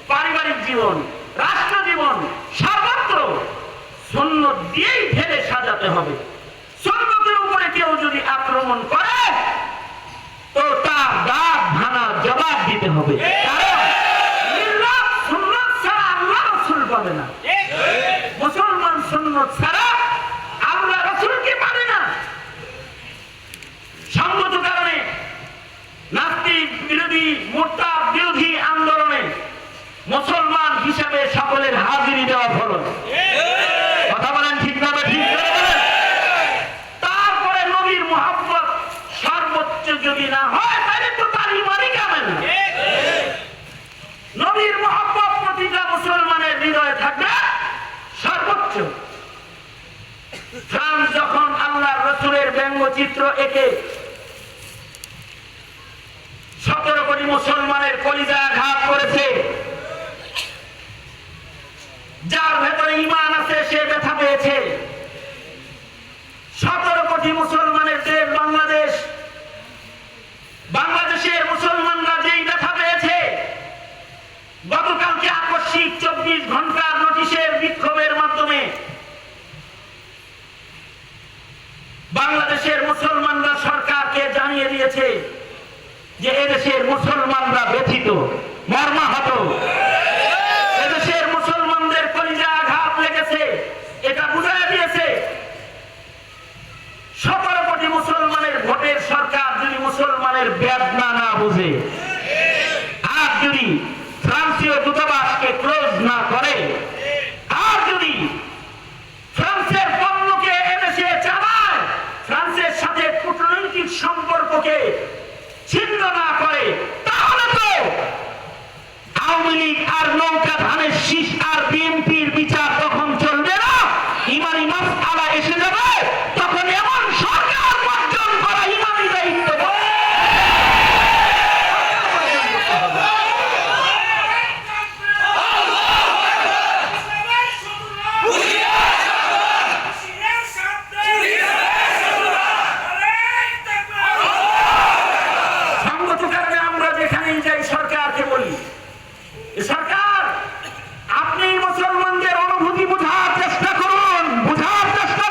পারিবারিক জীবন, রাষ্ট্র জীবন সর্বত্র সুন্নত দিয়েই ঢেলে সাজাতে হবে। সুন্নতের উপরে কেউ যদি আক্রমণ করে তো তার দাঁত ভাঙা জবাব দিতে হবে। না মুসলমান সুন্নত ছাড়া আল্লাহ রাসূলকে মানে না। সঙ্গত কারণে নাস্তিক বিরোধী, মুরতাদ বিরোধী আন্দোলনে মুসলমান হিসাবে সকলের হাজিরি দেওয়া ফরজ। কথা বলেন ঠিক না? ঠিক করে বলেন। তারপরে নবীর মুহাব্বত সর্বোচ্চ যদি না হয় তাহলে তো তার ঈমানই কামেল না। নবীর মুহাব্বত প্রতিটা মুসলমানের হৃদয়ে থাকবে সর্বোচ্চ। ফ্রান্স যখন আল্লাহর রাসূলের ব্যঙ্গচিত্র এঁকে 17 কোটি মুসলমানের কলিজা আঘাত করেছে, যার ভেতরে ঈমান আছে সে ব্যথা পেয়েছে। 17 কোটি মুসলমানের দেশ বাংলাদেশ, বাংলাদেশের মুসলমানরা যেই ব্যথা পেয়েছে, গতকালকে আকস্মিক 24 ঘন্টার নোটিশের বিক্ষোভের মাধ্যমে বাংলাদেশের মুসলমানরা সরকারকে জানিয়ে দিয়েছে যে এদেশের মুসলমানরা ব্যথিত, মর্মাহত, এদেশের মুসলমানদের কলিজা আঘাত লেগেছে। এটা বুঝাই দিয়েছে 17 কোটি মুসলমানের ভোটের সরকার যদি মুসলমানের বেদনা না বুঝে, আর যদি ফ্রান্সীয় দূতাবাসকে ক্লোজ না করে, আর যদি ফ্রান্সের পণ্যকে এদেশে চালায়, ফ্রান্সের সাথে কূটনৈতিক সম্পর্ককে ছিন্ন না করে, তাহলে তো আওয়ামী লীগ আর নৌকা ধানের শীষ আর বিএনপির বিচার তখন চলবে না, ইমানি মাসআলা এসে যাবে। তখন এমন সরকার বর্জন করা ইমানি দায়িত্ব। সরকার, আপনি মুসলমানদের অনুভূতি বোঝার চেষ্টা করুন, বোঝার চেষ্টা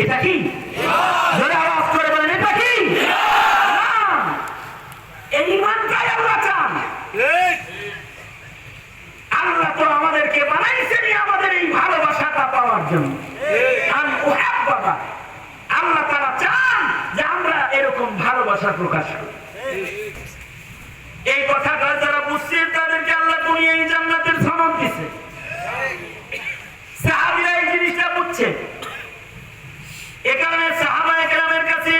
এটা কি? জোরে আওয়াজ করে বলেন, এটা কি? না। এই ইমানটাই আল্লাহ চান। আল্লাহ তো আমাদেরকে বানাইছেন আমাদের এই ভালোবাসাটা পাওয়ার জন্য। আল্লাহ তাআলা চান যে আমরা এরকম ভালোবাসা প্রকাশ করি। এই কথাটা যারা বুঝছে তাদেরকে আল্লাহ দুনিয়ায় জান্নাতের সনদ দিছে। সাহাবীরা এই জিনিসটা বুঝছে। এ কারণে সাহাবায়ে কেরামের কাছে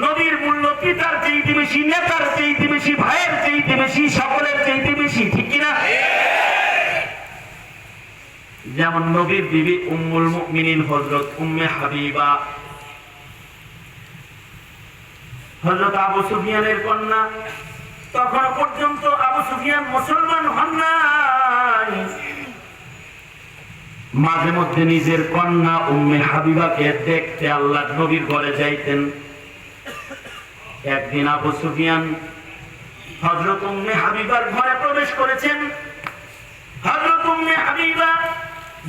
নবীর মূল্য পিতার চেয়ে বেশি, নেতার চেয়ে বেশি, ভাইয়ের চেয়ে বেশি, সকলের চেয়ে বেশি, ঠিক কিনা? যেমন নবীর বিবি উম্মুল মুমিনিন হযরত উম্মে হাবিবা, হযরত আবু সুফিয়ানের কন্যা। তখন পর্যন্ত আবু সুফিয়ান মুসলমান হন নাই। মাঝে মধ্যে নিজের কন্যা উম্মে হাবিবাকে দেখতে আল্লাহর নবীর ঘরে যাইতেন। একদিন আবু সুফিয়ান হযরত উম্মে হাবিবার ঘরে প্রবেশ করেছেন। হযরত উম্মে হাবিবা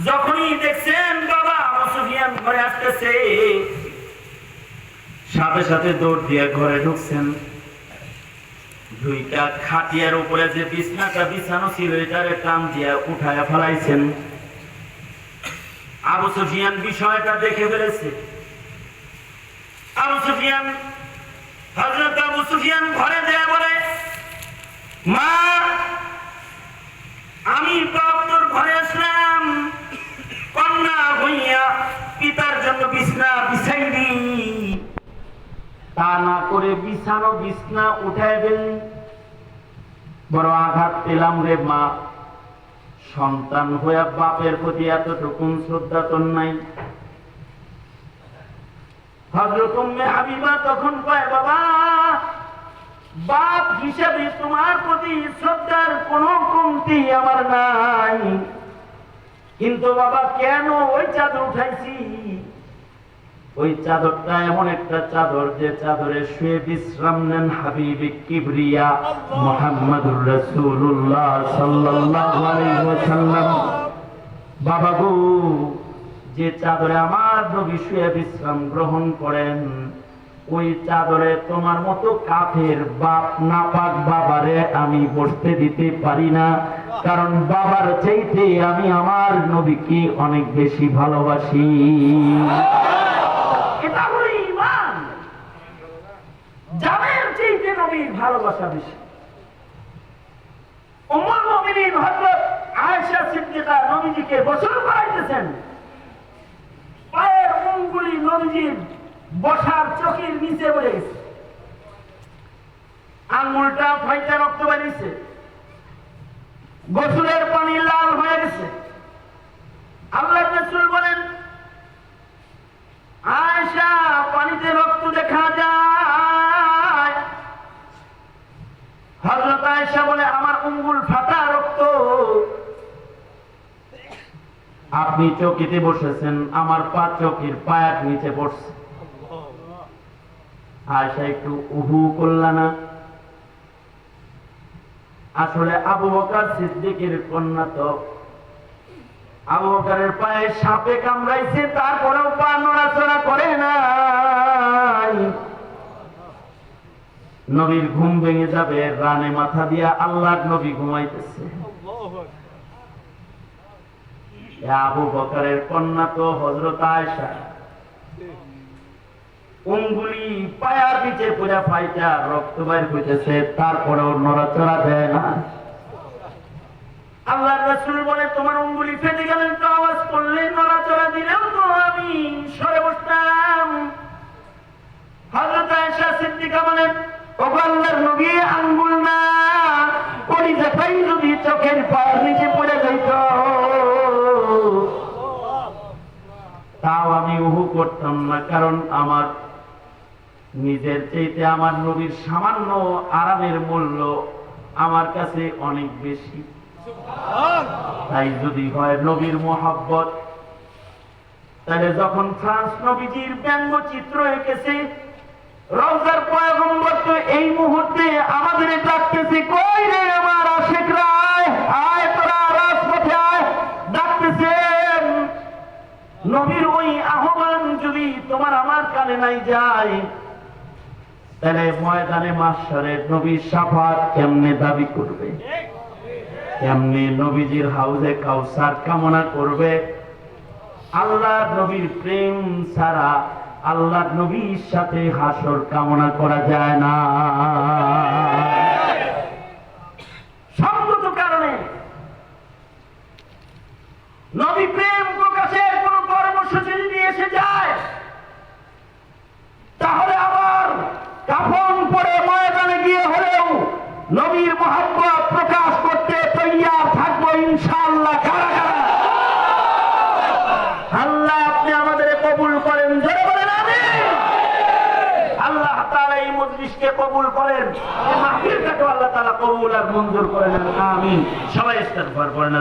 যখনই দেখছেন বাবা আবু সুফিয়ান ঘরে আসতেছে, সাথে সাথে দৌড় দিয়ে ঘরে ঢুকছেন। দুইটা খাটিয়ার উপরে যে বিছানাটা বিছানো ছিল এটারে টান দিয়ে উঠায়া ফেলাইছেন। আবু সুফিয়ান বিষয়টা দেখে ফেলেছে। হযরত আবু সুফিয়ান ঘরে যায় বলে, মা আমি তোর ঘরে আসলাম কন্যা হইয়া, পিতার জন্য বিছনা বিছাইনি। তা না করে বিছানো বিছনা উঠায় ফেললি, বড় আঘাত পেলাম রে মা। সন্তান হইয়া বাপের প্রতি এতটুকু শ্রদ্ধা তোর নাই। হযরত উম্মে হাবিবা তখন কয়, বাবা বাপ হিসেবে তোমার প্রতি শ্রদ্ধার কোনো কমতি আমার নাই, কিন্তু বাবা কেন ওই চাদর উঠাইছি? ওই চাদরটা এমন একটা চাদর যে চাদরে শুয়ে বিশ্রাম নেন হাবিবে কিবরিয়া মুহাম্মদুর রাসূলুল্লাহ সাল্লাল্লাহু আলাইহি ওয়াসাল্লাম। বাবা গো, যে চাদরে আমার নবী শুয়ে বিশ্রাম গ্রহণ করেন, ওই চাদরে তোমার মতো কাফের বাপ নাপাক বাবারে আমি বসতে দিতে পারি না, কারণ বাবার চাইতে আমি আমার নবীকে অনেক বেশি ভালোবাসি। এটা হলো ঈমান। জানের চাইতে নবীর ভালোবাসা বেশি। উম্মুল মুমিনিন হযরত আয়েশা সিদ্দিকা নবীজিকে গোসল করাইতেছেন। পায়ের আঙ্গুলি নবীজির বসার চোখের নিচে পড়ে গেছে, আঙ্গুলটা ফাইটা রক্ত বেরিয়েছে, গোসলের পানি লাল হয়ে গেছে। আল্লাহর রাসূল বলেন, আয়েশা পানিতে রক্ত দেখা যায়। হযরত আয়েশা বলে, আমার আঙ্গুল ফাটা রক্ত। আপনি চৌকিতে বসেছেন, আমার পা চৌকির পায়ের নিচে পড়ছে। আয়েশা একটু উহু করলা না? আসলে আবু বকর সিদ্দিকের কন্যা তো। আবু বকরের পায়ে সাপে কামড়াইছে, তারপরেও পা নড়াচড়া করে নাই। নবীর ঘুম ভেঙে যাবে, রানে মাথা দিয়া আল্লাহর নবী ঘুমাইতেছে। আবু বকরের কন্যা তো হযরত আয়েশা, আঙ্গুলি পায়ের নিচে পুরা ফাইটা রক্ত বাইর হইতেছে, তারপরেও নড়াচড়া দেয় না। আল্লাহর রাসূল বলে, তোমার আঙ্গুলি ফেটে গেলেন তো আওয়াজ করলে, নড়াচড়া দিলেও তো আমি সরে বসতাম। হযরত আয়েশা সিদ্দিকা বলেন, ওগো আল্লাহর নবী, আঙ্গুল না কলিজাটাই যদি চোখের পায়ের নিচে পড়ে যাইত, তাও আমি উহু করতাম না, কারণ আমার নিজের চাইতে আমার নবীর সামান্য আরামের মূল্য আমার কাছে অনেক বেশি। তাই যদি হয় নবীর মহব্বত, তাহলে যখন ফ্রান্স নবীজির ব্যঙ্গচিত্র এঁকেছে, রওজার পয়গম্বর তো এই মুহূর্তে আমাদের ডাকতেছে, কই রে আমার আশিকরা, আয় তোরা রাজপথে আয়, ডাকতেছেন। নবীর ওই আহ্বান যদি কানে নাই যায়, তাহলে ময়দানে মাহশরে নবীর শাফাত কেমনে দাবি করবে, কেমনে নবীজির হাউজে কাউসার কামনা করবে? আল্লাহ নবীর প্রেম ছাড়া আল্লাহ নবীর সাথে হাসর কামনা করা যায় না। সঙ্গত কারণে নবী প্রেম প্রকাশের কোন কর্মসূচি যদি এসে যায়, তাহলে আবার কাফন পরে ময়দানে গিয়ে হলেও নবীর মহব্বত প্রকাশ করতে তৈয়ার থাকবো ইনশাআল্লাহ। কারা কারা? আল্লাহ আপনি আমাদের কবুল করেন, জোরে বলেন আমিন। আল্লাহ তাআলা এই মজলিসকে কবুল করেন, এই মাহফিলটাকে আল্লাহ তাআলা কবুল আর মঞ্জুর করেন, আমিন। সবাই ইস্তেগফার করেন।